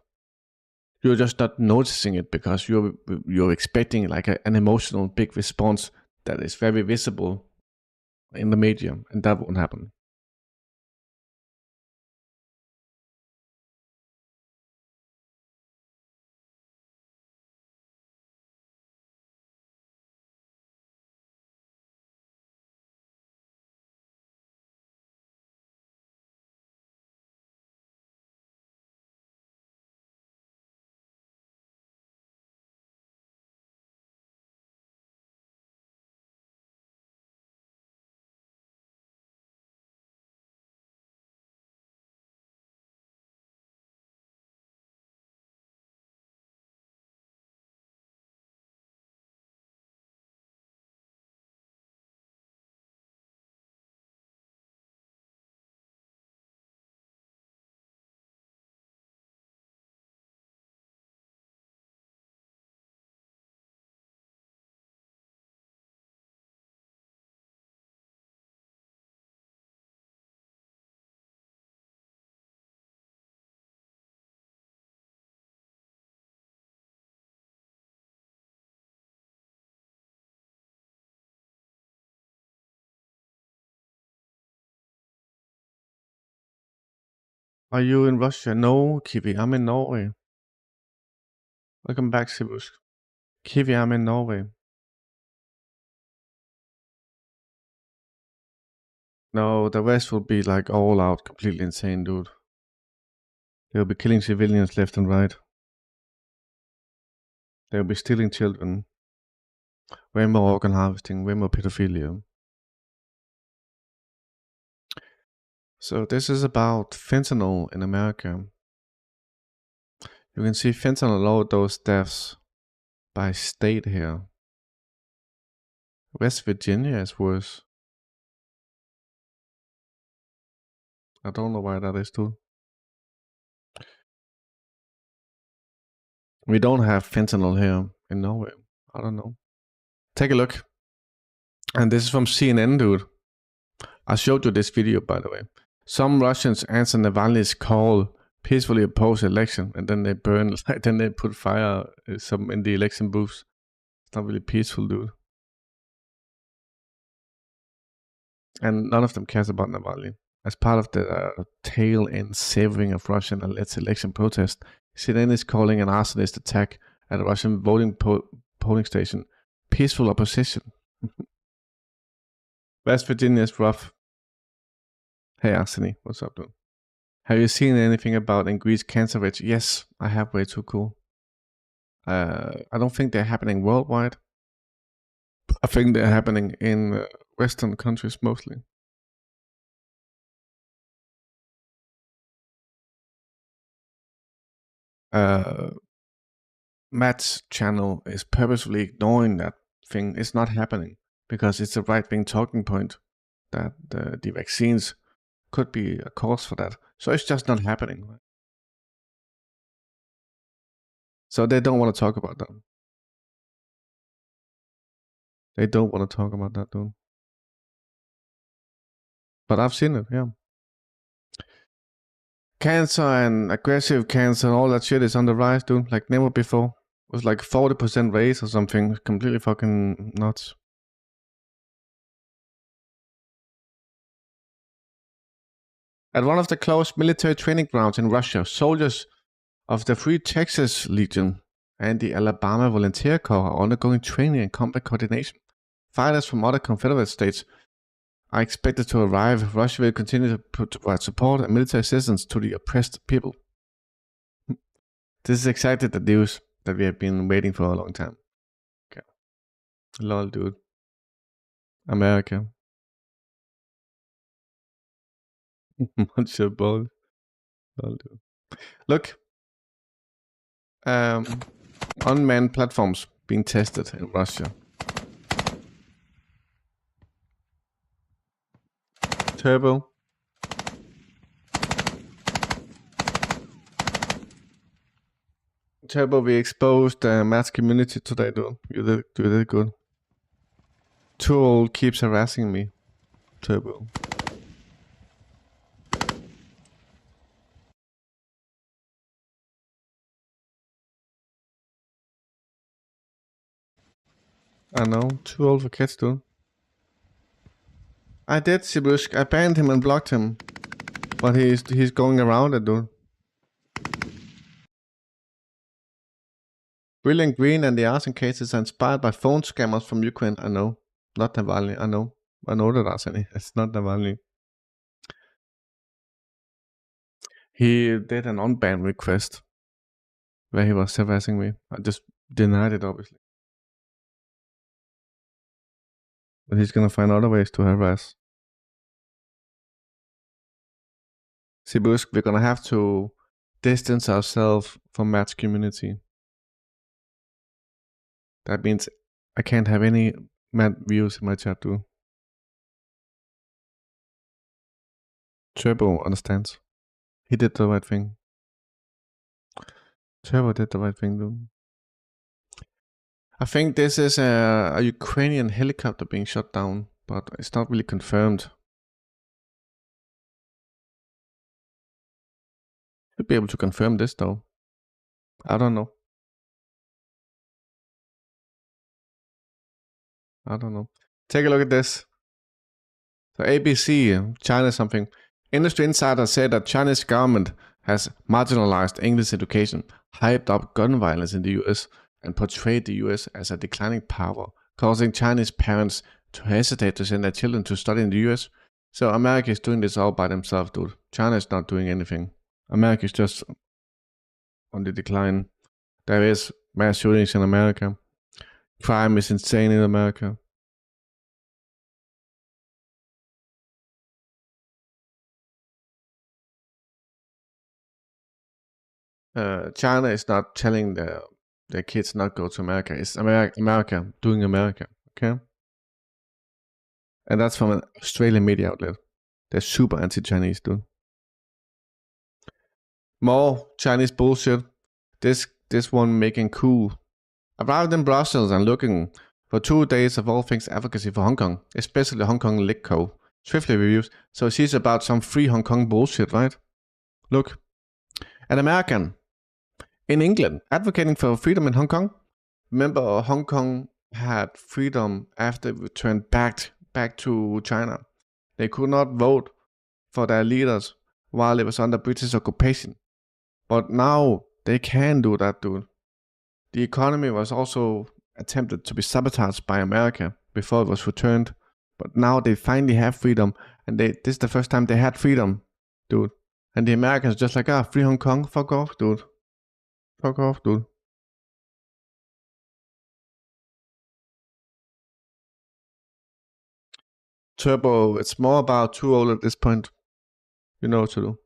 You're just not noticing it because you're expecting like an emotional big response that is very visible in the media, and that won't happen. Are you in Russia? No, Kiwi, I'm in Norway. Welcome back, Sibusk. Kiwi, I'm in Norway. No, the West will be like all out, completely insane, dude. They'll be killing civilians left and right. They'll be stealing children. Way more organ harvesting, way more pedophilia. So this is about fentanyl in America. You can see fentanyl overdose deaths by state here. West Virginia is worse. I don't know why that is too. We don't have fentanyl here in Norway. I don't know. Take a look. And this is from CNN, dude. I showed you this video, by the way. Some Russians answer Navalny's call, peacefully oppose election, and then they burn, then they put fire some in the election booths. It's not really peaceful, dude. And none of them cares about Navalny. As part of the tail-end savoring of Russian election protest, CNN is calling an arsonist attack at a Russian voting polling station peaceful opposition. West Virginia is rough. Hey Arseny, what's up, dude? Have you seen anything about increased cancer rates? Yes, I have. Way too cool. I don't think they're happening worldwide. I think they're happening in Western countries mostly. Matt's channel is purposefully ignoring that thing. It's not happening because it's a right-wing talking point that the vaccines could be a cause for that. So it's just not happening. So they don't want to talk about that. They don't want to talk about that, dude. But I've seen it, yeah. Cancer and aggressive cancer and all that shit is on the rise, dude. Like never before. It was like 40% raise or something. Completely fucking nuts. At one of the closed military training grounds in Russia, soldiers of the Free Texas Legion and the Alabama Volunteer Corps are undergoing training and combat coordination. Fighters from other Confederate states are expected to arrive. Russia will continue to provide support and military assistance to the oppressed people. This is exactly the news that we have been waiting for a long time. Okay. Lol, dude. America. Bunch of balls. Lol, dude. Look. Unmanned platforms being tested in Russia. Turbo. Turbo, we exposed Matt's community today, dude. You did good. Too old keeps harassing me. Turbo. I know, too old for kids, dude. I did, Sibusk. I banned him and blocked him. But he's going around it, dude. Brilliant Green and the arson cases are inspired by phone scammers from Ukraine. I know. Not Navalny. I know that Arseny. It's not Navalny. He did an unban request where he was harassing me. I just denied it, obviously. But he's gonna find other ways to harass. Sibusk, we're gonna have to distance ourselves from Matt's community. That means I can't have any Matt views in my chat too. Turbo understands. He did the right thing. Turbo did the right thing, dude. I think this is a Ukrainian helicopter being shot down, but it's not really confirmed. Should be able to confirm this though. I don't know. Take a look at this. So ABC, China something. Industry insiders say that Chinese government has marginalized English education, hyped up gun violence in the US, and portrayed the US as a declining power, causing Chinese parents to hesitate to send their children to study in the US. So America is doing this all by themselves, dude. China is not doing anything. America is just on the decline. There is mass shootings in America. Crime is insane in America. China is not telling their kids not go to America. It's America doing America, okay? And that's from an Australian media outlet. They're super anti-Chinese, dude. More Chinese bullshit. This one making cool. Arrived in Brussels and looking for 2 days of all things advocacy for Hong Kong, especially Hong Kong Lit Co. Swiftly reviews. So she's about some free Hong Kong bullshit, right? Look. An American in England advocating for freedom in Hong Kong. Remember, Hong Kong had freedom after it returned back to China. They could not vote for their leaders while it was under British occupation. But now they can do that, dude. The economy was also attempted to be sabotaged by America before it was returned. But now they finally have freedom, and this is the first time they had freedom, dude. And the Americans just like, free Hong Kong, fuck off, dude. Fuck off, dude. Turbo, it's more about too old at this point. You know what to do.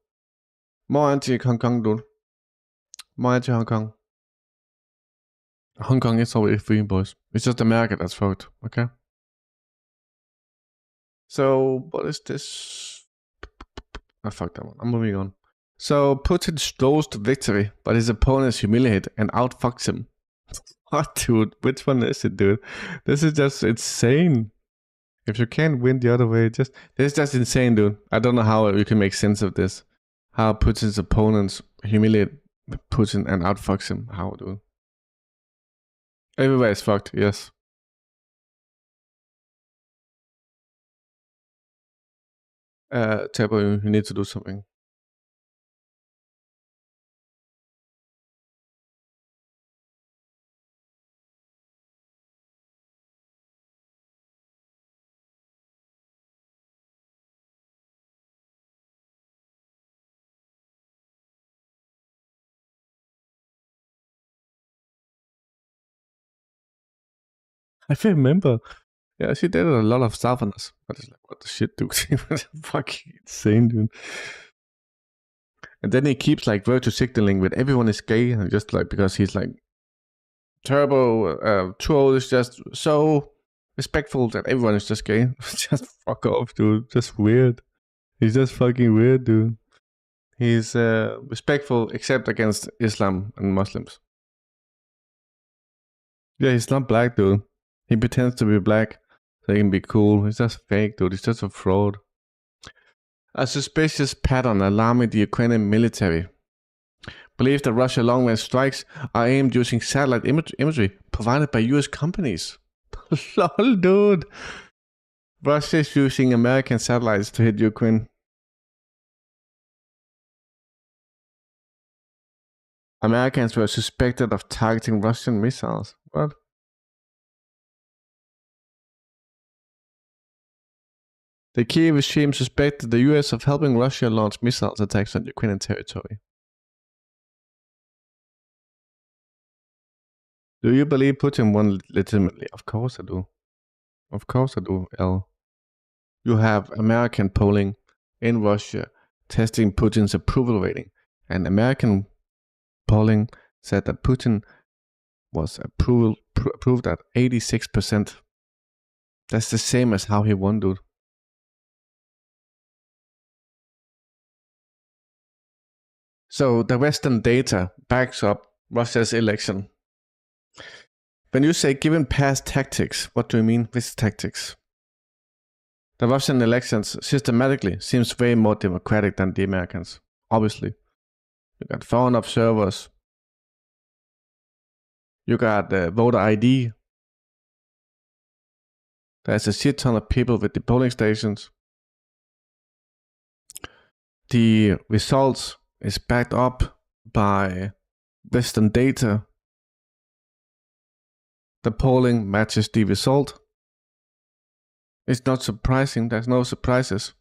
More anti-Hong Kong, dude. More anti-Hong Kong. Hong Kong is already free, boys. It's just America that's fucked, okay? So, what is this? I fucked that one. I'm moving on. So, Putin strolls to victory, but his opponents humiliate and outfucks him. What, dude? Which one is it, dude? This is just insane. If you can't win the other way, this is just insane, dude. I don't know how you can make sense of this. How Putin's opponents humiliate Putin and outfucks him. How, dude? Everywhere is fucked, yes. Tabo, you need to do something. I remember. Yeah, she did a lot of Southerners. But it's like, what the shit, dude? Fucking insane, dude. And then he keeps like virtue signaling with everyone is gay, and just like because he's like Turbo Troll is just so respectful that everyone is just gay. Just fuck off, dude. Just weird. He's just fucking weird, dude. He's respectful except against Islam and Muslims. Yeah, he's not black, dude. He pretends to be black so he can be cool. He's just fake, dude. He's just a fraud. A suspicious pattern alarming the Ukrainian military. Believes that Russia's long-range strikes are aimed using satellite imagery provided by US companies. Lol, dude. Russia is using American satellites to hit Ukraine. Americans were suspected of targeting Russian missiles. What? The Kiev regime suspected the US of helping Russia launch missiles attacks on Ukrainian territory. Do you believe Putin won legitimately? Of course I do. Of course I do, L. You have American polling in Russia testing Putin's approval rating. And American polling said that Putin was approved at 86%. That's the same as how he won, dude. So the Western data backs up Russia's election. When you say given past tactics, what do you mean with tactics? The Russian elections systematically seems way more democratic than the Americans, obviously. You got foreign observers. You got voter ID. There's a shit ton of people with the polling stations. The results is backed up by Western data. The polling matches the result. It's not surprising, there's no surprises.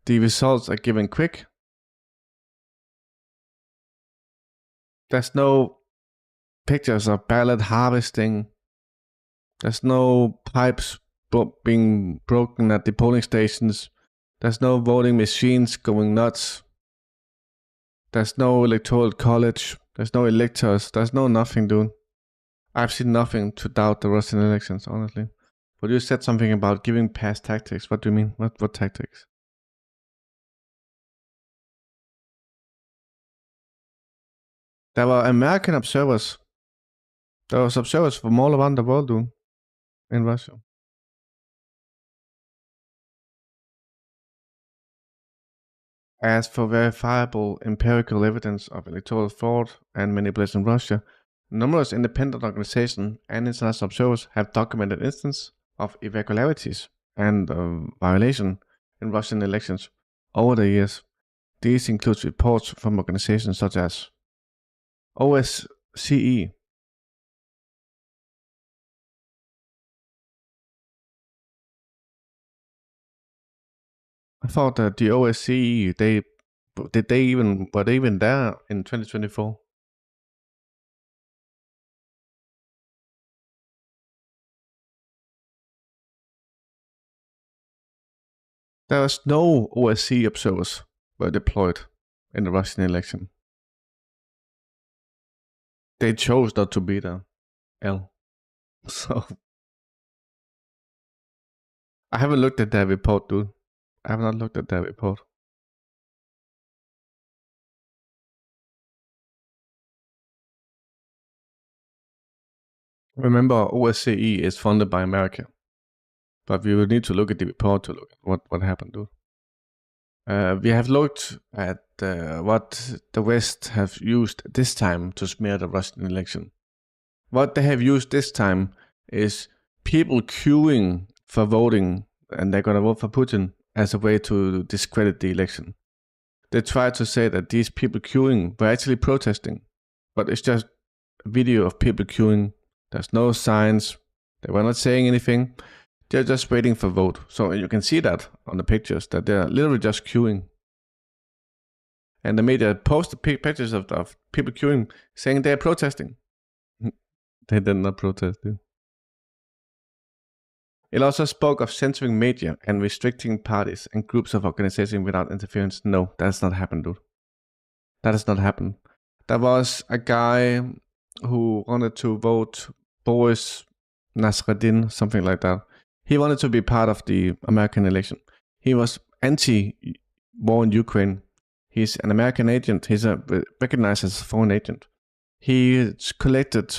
The results are given quick. There's no pictures of ballot harvesting. There's no pipes being broken at the polling stations. There's no voting machines going nuts. There's no electoral college. There's no electors. There's no nothing, dude. I've seen nothing to doubt the Russian elections, honestly. But you said something about giving past tactics. What do you mean? What tactics? There were American observers. There was observers from all around the world, dude, in Russia. As for verifiable empirical evidence of electoral fraud and manipulation in Russia, numerous independent organizations and international observers have documented instances of irregularities and violation in Russian elections over the years. These include reports from organizations such as OSCE, I thought that the OSCE, were they even there in 2024? There was no OSCE observers were deployed in the Russian election. They chose not to be there. So I haven't looked at that report, dude. I have not looked at that report. Remember, OSCE is funded by America. But we will need to look at the report to look at what happened, dude. We have looked at what the West have used this time to smear the Russian election. What they have used this time is people queuing for voting, and they're going to vote for Putin as a way to discredit the election. They tried to say that these people queuing were actually protesting, but it's just a video of people queuing. There's no signs. They were not saying anything. They're just waiting for vote. So you can see that on the pictures, that they're literally just queuing. And the media posted pictures of people queuing, saying they're protesting. They did not protest, dude. It also spoke of censoring media and restricting parties and groups of organizations without interference. No, that has not happened, dude. That has not happened. There was a guy who wanted to vote Boris Nasreddin, something like that. He wanted to be part of the American election. He was anti-war in Ukraine. He's an American agent. He's recognized as a foreign agent. He collected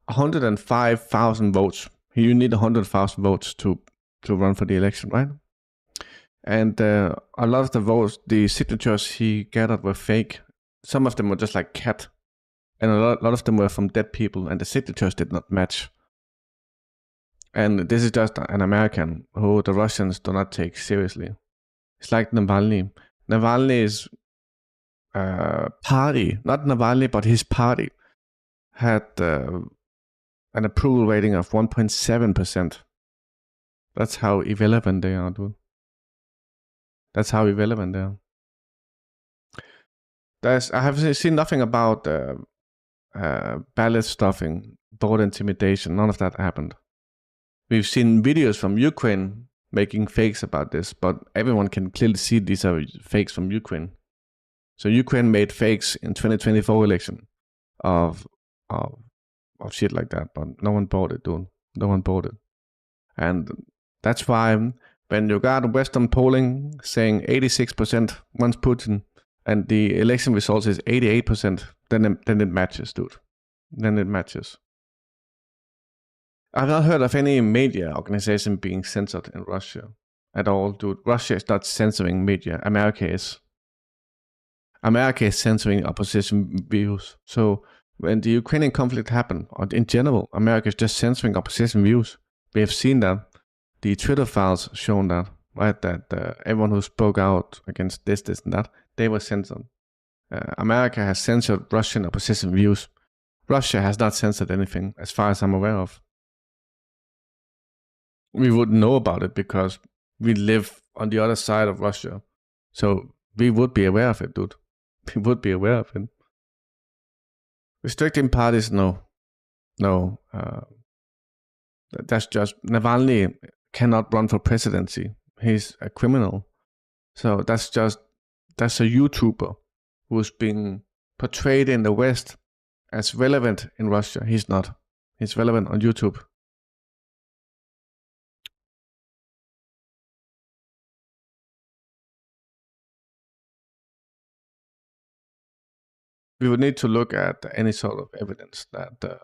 105,000 votes. You need 100,000 votes to run for the election, right? And a lot of the votes, the signatures he gathered were fake. Some of them were just like cat. And a lot of them were from dead people, and the signatures did not match. And this is just an American who the Russians do not take seriously. It's like Navalny. Navalny's party, not Navalny, but his party, had an approval rating of 1.7%. That's how irrelevant they are, dude. That's how irrelevant they are. I have seen nothing about ballot stuffing, voter intimidation. None of that happened. We've seen videos from Ukraine making fakes about this, but everyone can clearly see these are fakes from Ukraine. So Ukraine made fakes in 2024 election of shit like that, but no one bought it, dude. No one bought it. And that's why when you got Western polling saying 86% wants Putin and the election results is 88%, then it matches, dude. Then it matches. I've not heard of any media organization being censored in Russia at all, dude. Russia is not censoring media. America is. America is censoring opposition views. So when the Ukrainian conflict happened, or in general, America is just censoring opposition views. We have seen that. The Twitter files shown that. right? That everyone who spoke out against this, and that, they were censored. America has censored Russian opposition views. Russia has not censored anything, as far as I'm aware of. We wouldn't know about it because we live on the other side of Russia. So we would be aware of it, dude. We would be aware of it. Restricting parties, no. That's just, Navalny cannot run for presidency. He's a criminal. So that's a YouTuber who's being portrayed in the West as relevant in Russia. He's not. He's relevant on YouTube. We would need to look at any sort of evidence that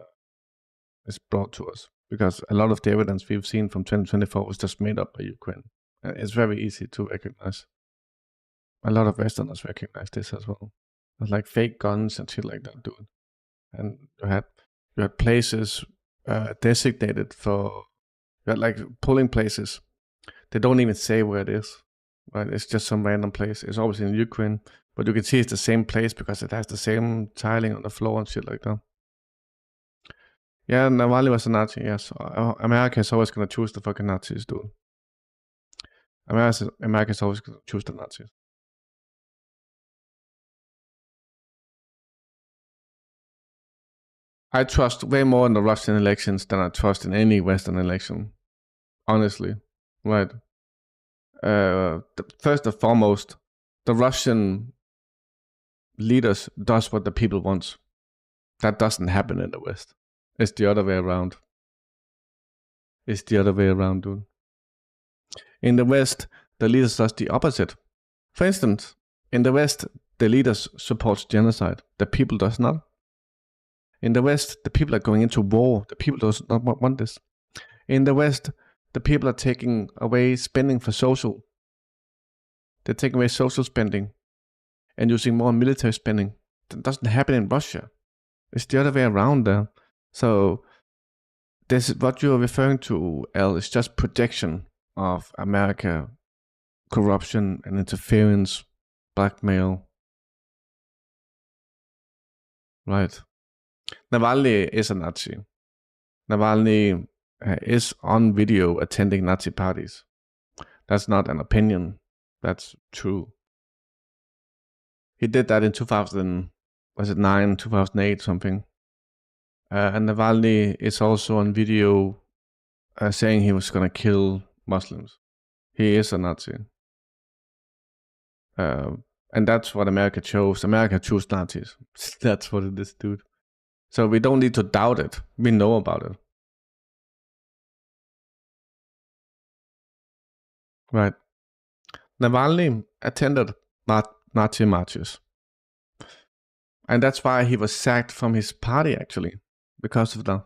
is brought to us, because a lot of the evidence we've seen from 2024 was just made up by Ukraine. It's very easy to recognize. A lot of Westerners recognize this as well. It's like fake guns and shit like that, dude. And you had places designated for, you had like polling places. They don't even say where it is, right? It's just some random place. It's obviously in Ukraine, but you can see it's the same place because it has the same tiling on the floor and shit like that. Yeah, Navalny was a Nazi, yes. America is always going to choose the fucking Nazis, dude. America is always going to choose the Nazis. I trust way more in the Russian elections than I trust in any Western election. Honestly. Right. First and foremost, the Russian leaders does what the people wants. That doesn't happen in the West. It's the other way around. It's the other way around, dude. In the West, the leaders does the opposite. For instance, in the West, the leaders supports genocide. The people does not. In the West, the people are going into war. The people does not want this. In the West, the people are taking away spending for social. They're taking away social spending and using more military spending. That doesn't happen in Russia. It's the other way around there. So this is what you're referring to, El, is just projection of America, corruption and interference, blackmail. Right. Navalny is a Nazi. Navalny is on video attending Nazi parties. That's not an opinion. That's true. He did that in 2009, 2008, something. And Navalny is also on video saying he was going to kill Muslims. He is a Nazi. And that's what America chose. America chose Nazis. That's what it is, dude. So we don't need to doubt it. We know about it. Right. Navalny attended Nazi marches. And that's why he was sacked from his party, actually, because of that.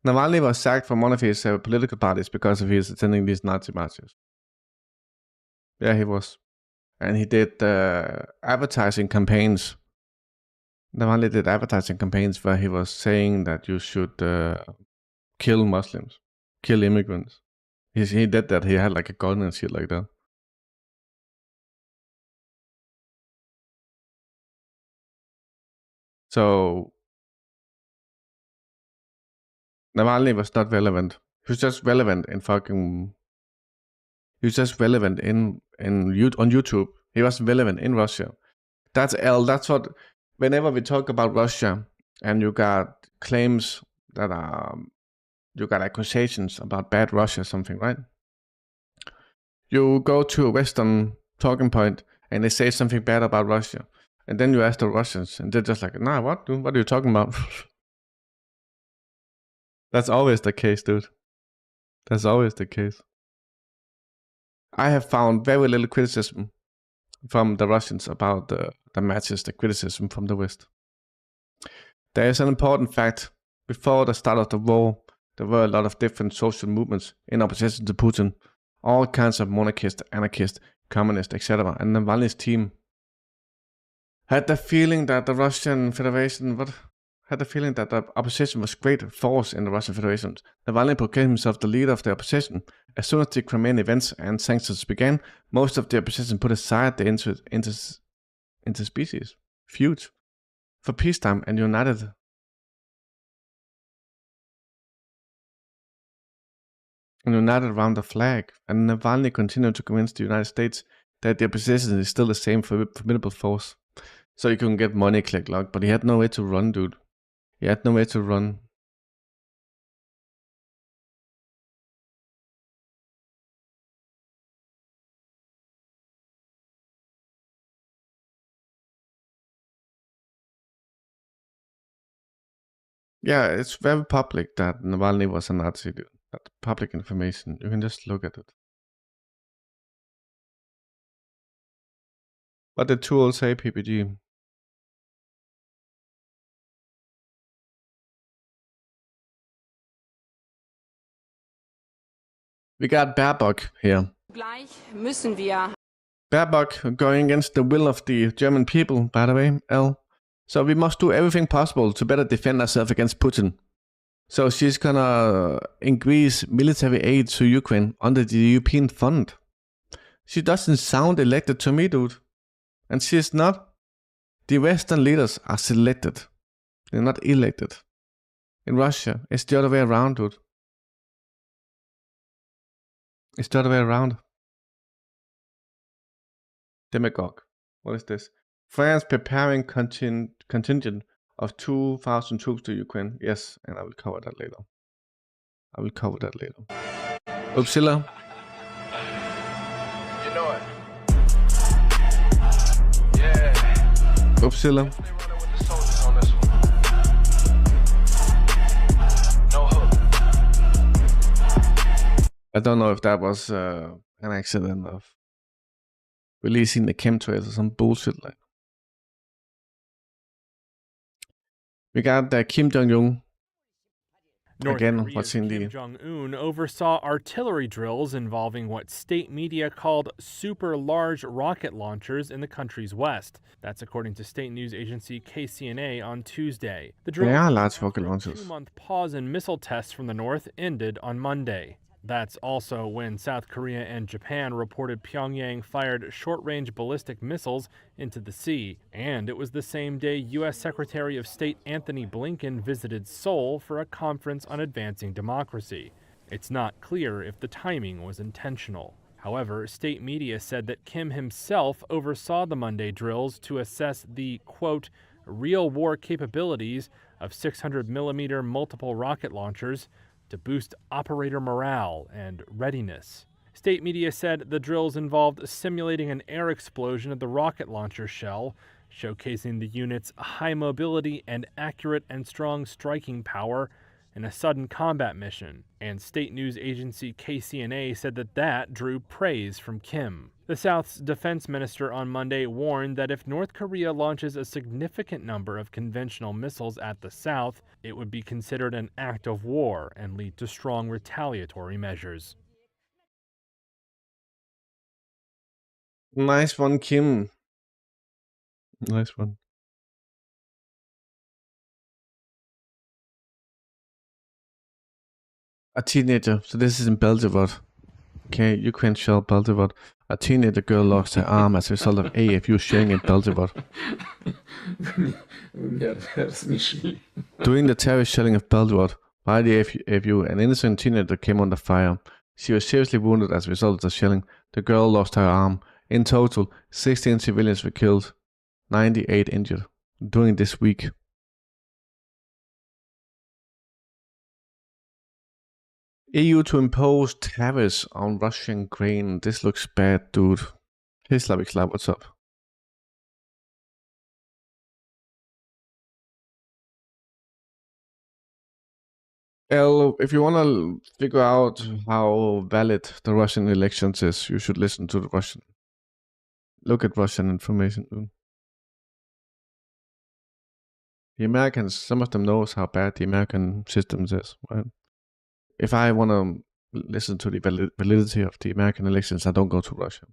Navalny was sacked from one of his political parties because of his attending these Nazi marches. Yeah, he was. And he did advertising campaigns. Navalny did advertising campaigns where he was saying that you should kill Muslims, kill immigrants. He did that. He had like a gun and shit like that. So Navalny was not relevant. He was just relevant in fucking. He was just relevant on YouTube. He wasn't relevant in Russia. That's what. Whenever we talk about Russia and you got claims that you got accusations about bad Russia or something, right? You go to a Western talking point and they say something bad about Russia. And then you ask the Russians and they're just like, nah, what, dude? What are you talking about? That's always the case, dude. That's always the case. I have found very little criticism from the Russians about the matches, the criticism from the West. There is an important fact. Before the start of the war, there were a lot of different social movements in opposition to Putin. All kinds of monarchists, anarchists, communists, etc. And Navalny's team had the feeling that the Russian Federation had the feeling that the opposition was great force in the Russian Federation. Navalny proclaimed himself the leader of the opposition. As soon as the Crimean events and sanctions began, most of the opposition put aside the interspecies feuds for peacetime and united around the flag. And Navalny continued to convince the United States that the opposition is still the same formidable force. So you can get money click lock, but he had nowhere to run, dude. He had nowhere to run. Yeah, it's very public that Navalny was a Nazi, dude. That's public information. You can just look at it. What did Tool say, PPG? We got Baerbock here. Baerbock going against the will of the German people, by the way, L. So we must do everything possible to better defend ourselves against Putin. So she's gonna increase military aid to Ukraine under the European Fund. She doesn't sound elected to me, dude. And she's not. The Western leaders are selected. They're not elected. In Russia, it's the other way around, dude. It's the other way around. Demagogue. What is this? France preparing contingent of 2,000 troops to Ukraine. Yes, and I will cover that later. Upsilla. You know it. Yeah. Upsilla. I don't know if that was an accident of releasing the chemtrails or some bullshit like. We got Kim Jong-un. North Again, Korea's what's in Kim Jong-un oversaw artillery drills involving what state media called super large rocket launchers in the country's west. That's according to state news agency KCNA on Tuesday. The drills, large rocket launchers. A 2-month pause in missile tests from the north, ended on Monday. That's also when South Korea and Japan reported Pyongyang fired short-range ballistic missiles into the sea. And it was the same day U.S. Secretary of State Anthony Blinken visited Seoul for a conference on advancing democracy. It's not clear if the timing was intentional. However, state media said that Kim himself oversaw the Monday drills to assess the, quote, real war capabilities of 600mm multiple rocket launchers to boost operator morale and readiness. State media said the drills involved simulating an air explosion of the rocket launcher shell, showcasing the unit's high mobility and accurate and strong striking power in a sudden combat mission. And state news agency KCNA said that drew praise from Kim. The South's defense minister on Monday warned that if North Korea launches a significant number of conventional missiles at the South, it would be considered an act of war and lead to strong retaliatory measures. Nice one, Kim. Nice one. A teenager. So this is in Belgorod. Okay, Ukraine shell Belgorod. A teenager girl lost her arm as a result of AFU shelling in Belgorod. During the terrorist shelling of Belgorod by the AFU, an innocent teenager came under fire. She was seriously wounded as a result of the shelling. The girl lost her arm. In total, 16 civilians were killed, 98 injured during this week. EU to impose tariffs on Russian grain. This looks bad, dude. Hey, Slavic Slav, what's up? Well, if you want to figure out how valid the Russian elections is, you should listen to the Russian. Look at Russian information, dude. The Americans, some of them knows how bad the American system is, right? If I want to listen to the validity of the American elections, I don't go to Russia.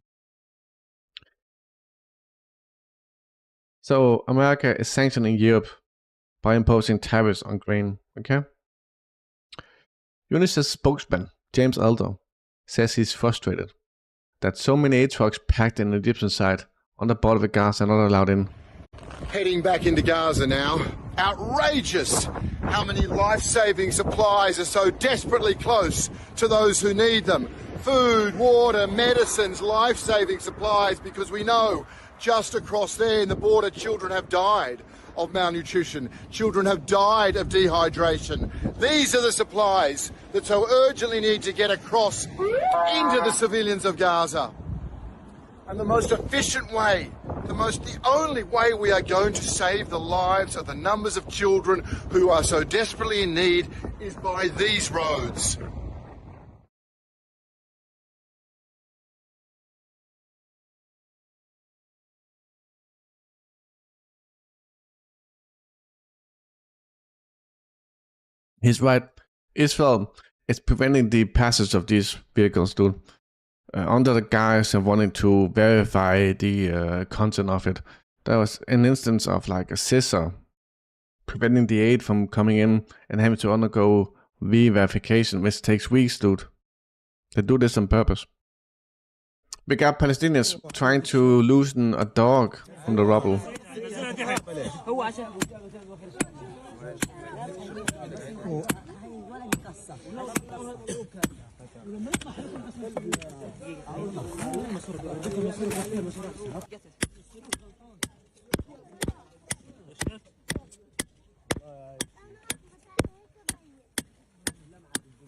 So America is sanctioning Europe by imposing tariffs on grain. Okay? UNICEF spokesman James Elder says he's frustrated that so many aid trucks packed in the Egyptian side on the border with Gaza are not allowed in. Heading back into Gaza now. Outrageous how many life-saving supplies are so desperately close to those who need them. Food, water, medicines, life-saving supplies, because we know just across there in the border children have died of malnutrition. Children have died of dehydration. These are the supplies that so urgently need to get across into the civilians of Gaza. And the most efficient way, the only way we are going to save the lives of the numbers of children who are so desperately in need is by these roads. He's right. Israel is preventing the passage of these vehicles, dude. Under the guise of wanting to verify the content of it. There was an instance of like a scissor preventing the aid from coming in and having to undergo re-verification, which takes weeks, dude. They do this on purpose. We got Palestinians trying to loosen a dog from the rubble.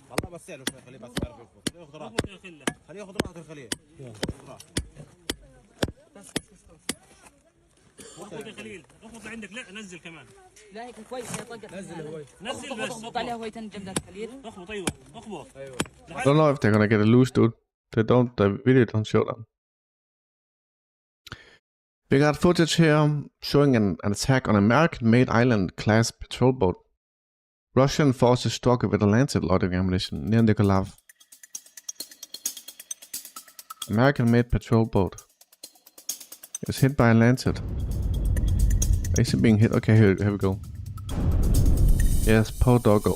والله بس له شوي خليه بس يعرف ياخذ راحته خليه ياخذ راحته خليه بس اخذ يا خليل اخذ عندك لا نزل كمان لا هيك كويس هي طقت نزل هواي نزل بس اخبط عليها هواي تنجم خليل اخبط ايوه اخبط ايوه I don't know if they're gonna get a loose, dude. The video don't show them. We got footage here showing an attack on American-made island-class patrol boat. Russian forces struggle with a Lancet loading ammunition near Nikolaev. American-made patrol boat. It was hit by a Lancet. Is it being hit? Okay, here we go. Yes, poor doggo.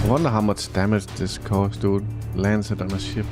I wonder how much damage this caused, dude. Lancet on a ship.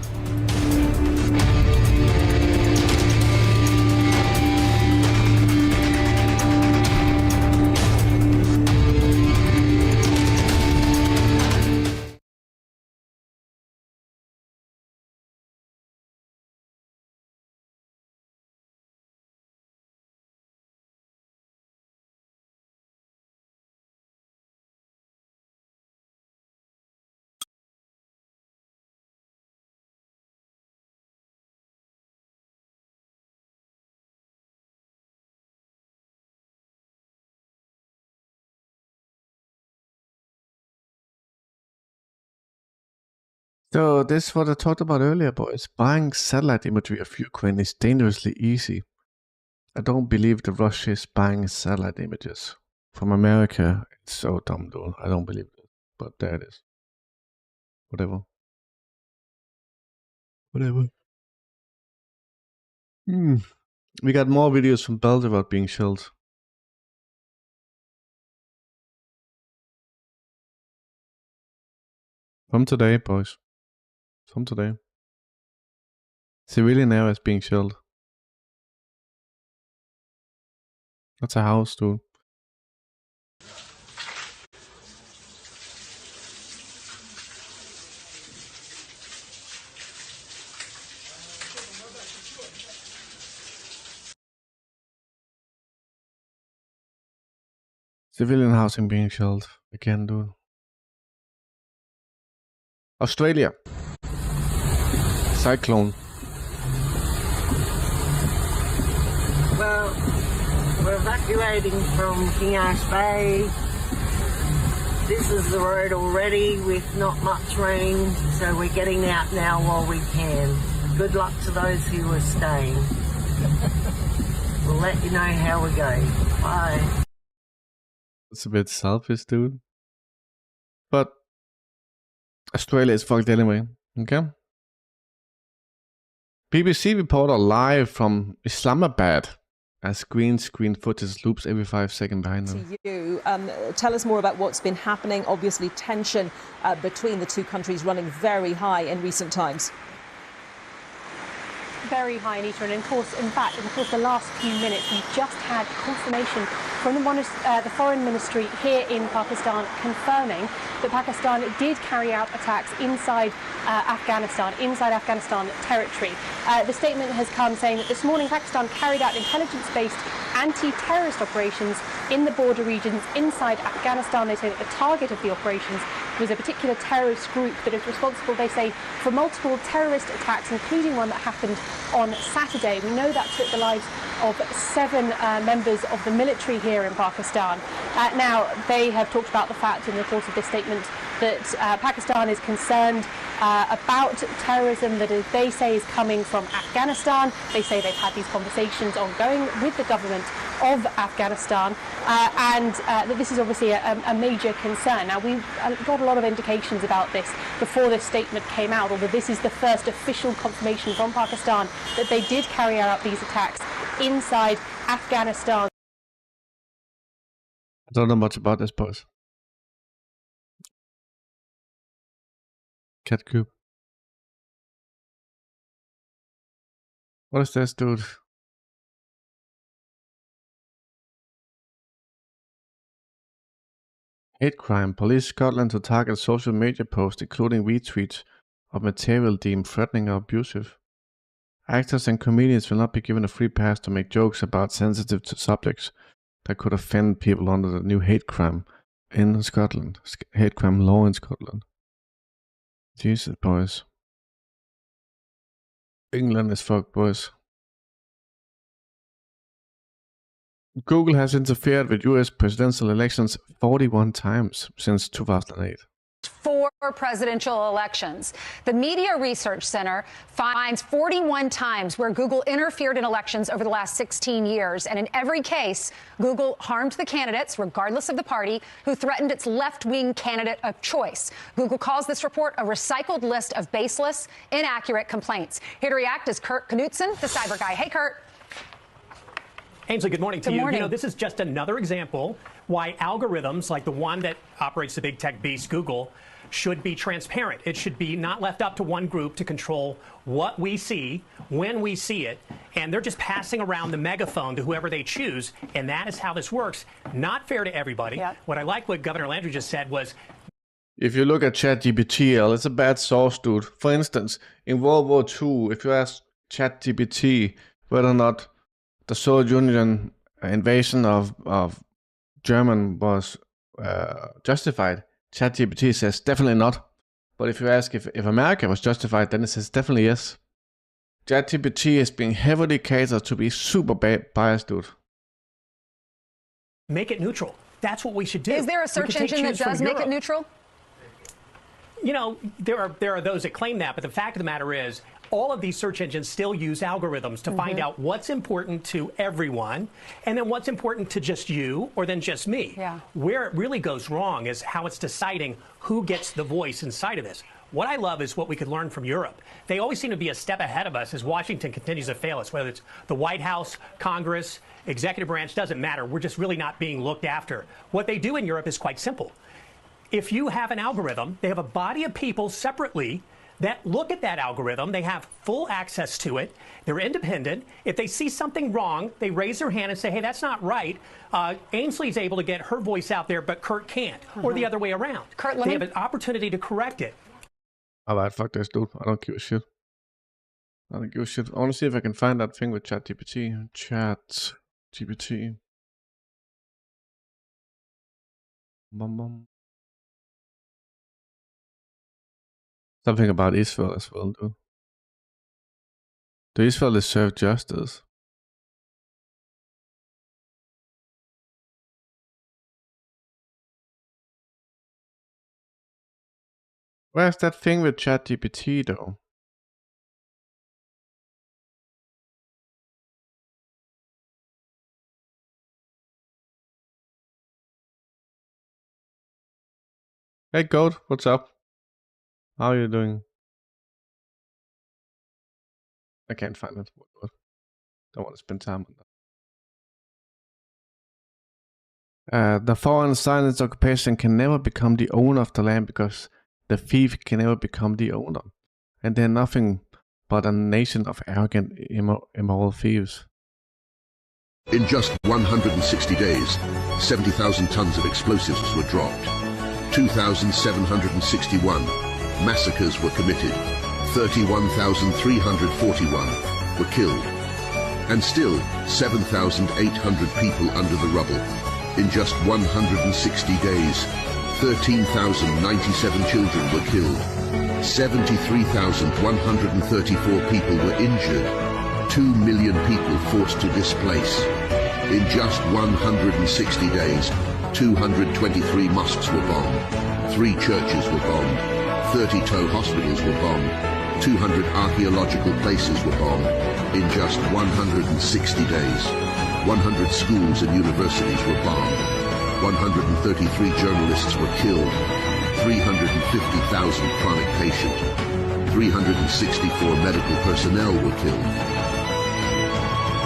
So this is what I talked about earlier, boys. Buying satellite imagery of Ukraine is dangerously easy. I don't believe that Russia is buying satellite images from America. It's so dumb, dude. I don't believe it. But there it is. Whatever. We got more videos from Belgorod being shelled. From today, boys. From today. Civilian areas being shelled. That's a house, dude. Civilian housing being shelled. Again, dude. Australia. Cyclone. Well, we're evacuating from King Ash Bay. This is the road already with not much rain, so we're getting out now while we can. Good luck to those who are staying. We'll let you know how we go. Bye. It's a bit selfish, dude. But Australia is fucked anyway. Okay. BBC reporter live from Islamabad as green screen footage loops every 5 seconds behind them. To you, tell us more about what's been happening. Obviously, tension between the two countries running very high in recent times. Very high, Anita, and in fact, the last few minutes, we've just had confirmation from the Foreign Ministry here in Pakistan confirming that Pakistan did carry out attacks inside Afghanistan territory. The statement has come saying that this morning Pakistan carried out intelligence-based anti-terrorist operations in the border regions inside Afghanistan. They say that the target of the operations was a particular terrorist group that is responsible, they say, for multiple terrorist attacks, including one that happened on Saturday. We know that took the lives of 7 members of the military here in Pakistan. Now, they have talked about the fact in the course of this statement that Pakistan is concerned about terrorism that they say is coming from Afghanistan. They say they've had these conversations ongoing with the government of Afghanistan and that this is obviously a major concern. Now, we've got a lot of indications about this before this statement came out, although this is the first official confirmation from Pakistan that they did carry out these attacks inside Afghanistan. I don't know much about this, boys. Cat Coop. What is this, dude? Hate crime. Police Scotland to target social media posts, including retweets of material deemed threatening or abusive. Actors and comedians will not be given a free pass to make jokes about sensitive subjects that could offend people under the new hate crime in Scotland. Hate crime law in Scotland. Jesus, boys. England is fucked, boys. Google has interfered with US presidential elections 41 times since 2008. 4 presidential elections. The Media Research Center finds 41 times where Google interfered in elections over the last 16 years. And in every case, Google harmed the candidates, regardless of the party, who threatened its left-wing candidate of choice. Google calls this report a recycled list of baseless, inaccurate complaints. Here to react is Kurt Knutson, the cyber guy. Hey, Kurt. Ainsley, good morning to Good you. morning. You know, this is just another example why algorithms like the one that operates the big tech beast, Google, should be transparent. It should be not left up to one group to control what we see, when we see it, and they're just passing around the megaphone to whoever they choose, and that is how this works. Not fair to everybody. Yeah. What I like what Governor Landry just said was, if you look at ChatGPT, it's a bad source, dude. For instance, in World War II, if you ask ChatGPT whether or not the Soviet Union invasion of German was justified, ChatGPT says definitely not. But if you ask if America was justified, then it says definitely yes. ChatGPT is being heavily catered to be super biased, dude. make it neutral. That's what we should do. Is there a search engine that does make it neutral? You know, there are those that claim that, but the fact of the matter is, all of these search engines still use algorithms to find out what's important to everyone and then what's important to just you or then just me. Yeah. Where it really goes wrong is how it's deciding who gets the voice inside of this. What I love is what we could learn from Europe. They always seem to be a step ahead of us as Washington continues to fail us, whether it's the White House, Congress, executive branch, doesn't matter. We're just really not being looked after. What they do in Europe is quite simple. If you have an algorithm, they have a body of people separately that look at that algorithm. They have full access to it. They're independent. If they see something wrong, they raise their hand and say, hey, that's not right. Ainsley's able to get her voice out there, but Kurt can't, or the other way around. Kurt, they have an opportunity to correct it. Alright, fuck this, dude. I don't give a shit. I don't give a shit. I want to see if I can find that thing with ChatGPT. ChatGPT. Bum bum. Something about Israel as well, dude. The Israel deserve justice. Where's that thing with ChatGPT though? Hey Goat, what's up? How are you doing? I can't find it. Don't want to spend time on that. The foreign silence occupation can never become the owner of the land because the thief can never become the owner. And they're nothing but a nation of arrogant, immoral thieves. In just 160 days, 70,000 tons of explosives were dropped. 2,761 massacres were committed. 31,341 were killed. And still, 7,800 people under the rubble. In just 160 days, 13,097 children were killed. 73,134 people were injured. 2 million people forced to displace. In just 160 days, 223 mosques were bombed, 3 churches were bombed, 32 hospitals were bombed, 200 archaeological places were bombed. In just 160 days, 100 schools and universities were bombed, 133 journalists were killed, 350,000 chronic patients, 364 medical personnel were killed.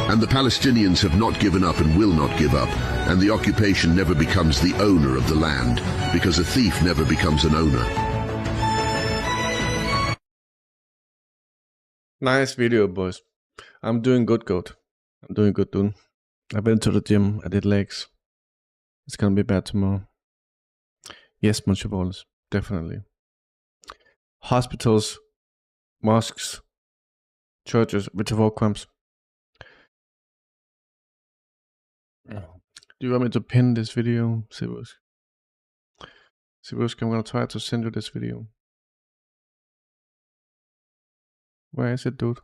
And the Palestinians have not given up and will not give up, and the occupation never becomes the owner of the land, because a thief never becomes an owner. Nice video, boys. I'm doing good, goat. I'm doing good, dude. I've been to the gym. I did legs. It's gonna be bad tomorrow. Yes, Monsieur Balls. Definitely. Hospitals, mosques, churches, which of all comes. Do you want me to pin this video, Sibusk? Sibusk, I'm gonna try to send you this video. Where is it, dude?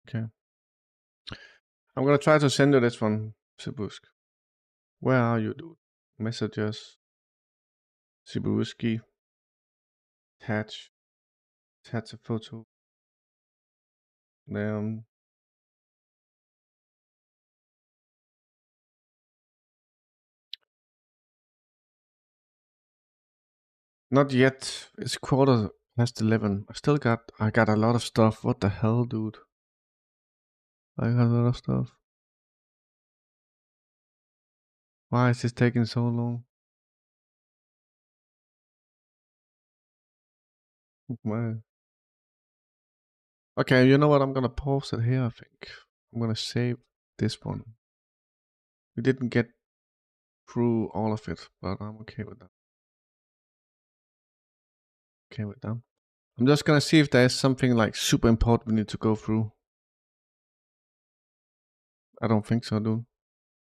Okay. I'm gonna try to send you this one, Sibusk. Where are you, dude? Messages. Sibuski. Attach a photo. Then. Not yet. It's 11:15. I got a lot of stuff. What the hell, dude? I got a lot of stuff. Why is this taking so long? Why? Okay, you know what? I'm gonna pause it here, I think. I'm gonna save this one. We didn't get through all of it, but I'm okay with that. Okay with that. I'm just gonna see if there's something like super important we need to go through. I don't think so, dude.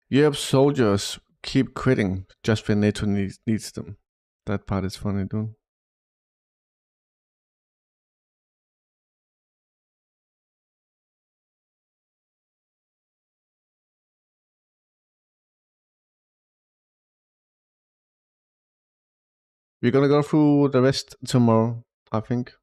Europe's soldiers keep quitting just when NATO needs them. That part is funny, dude. We're gonna go through the rest tomorrow, I think.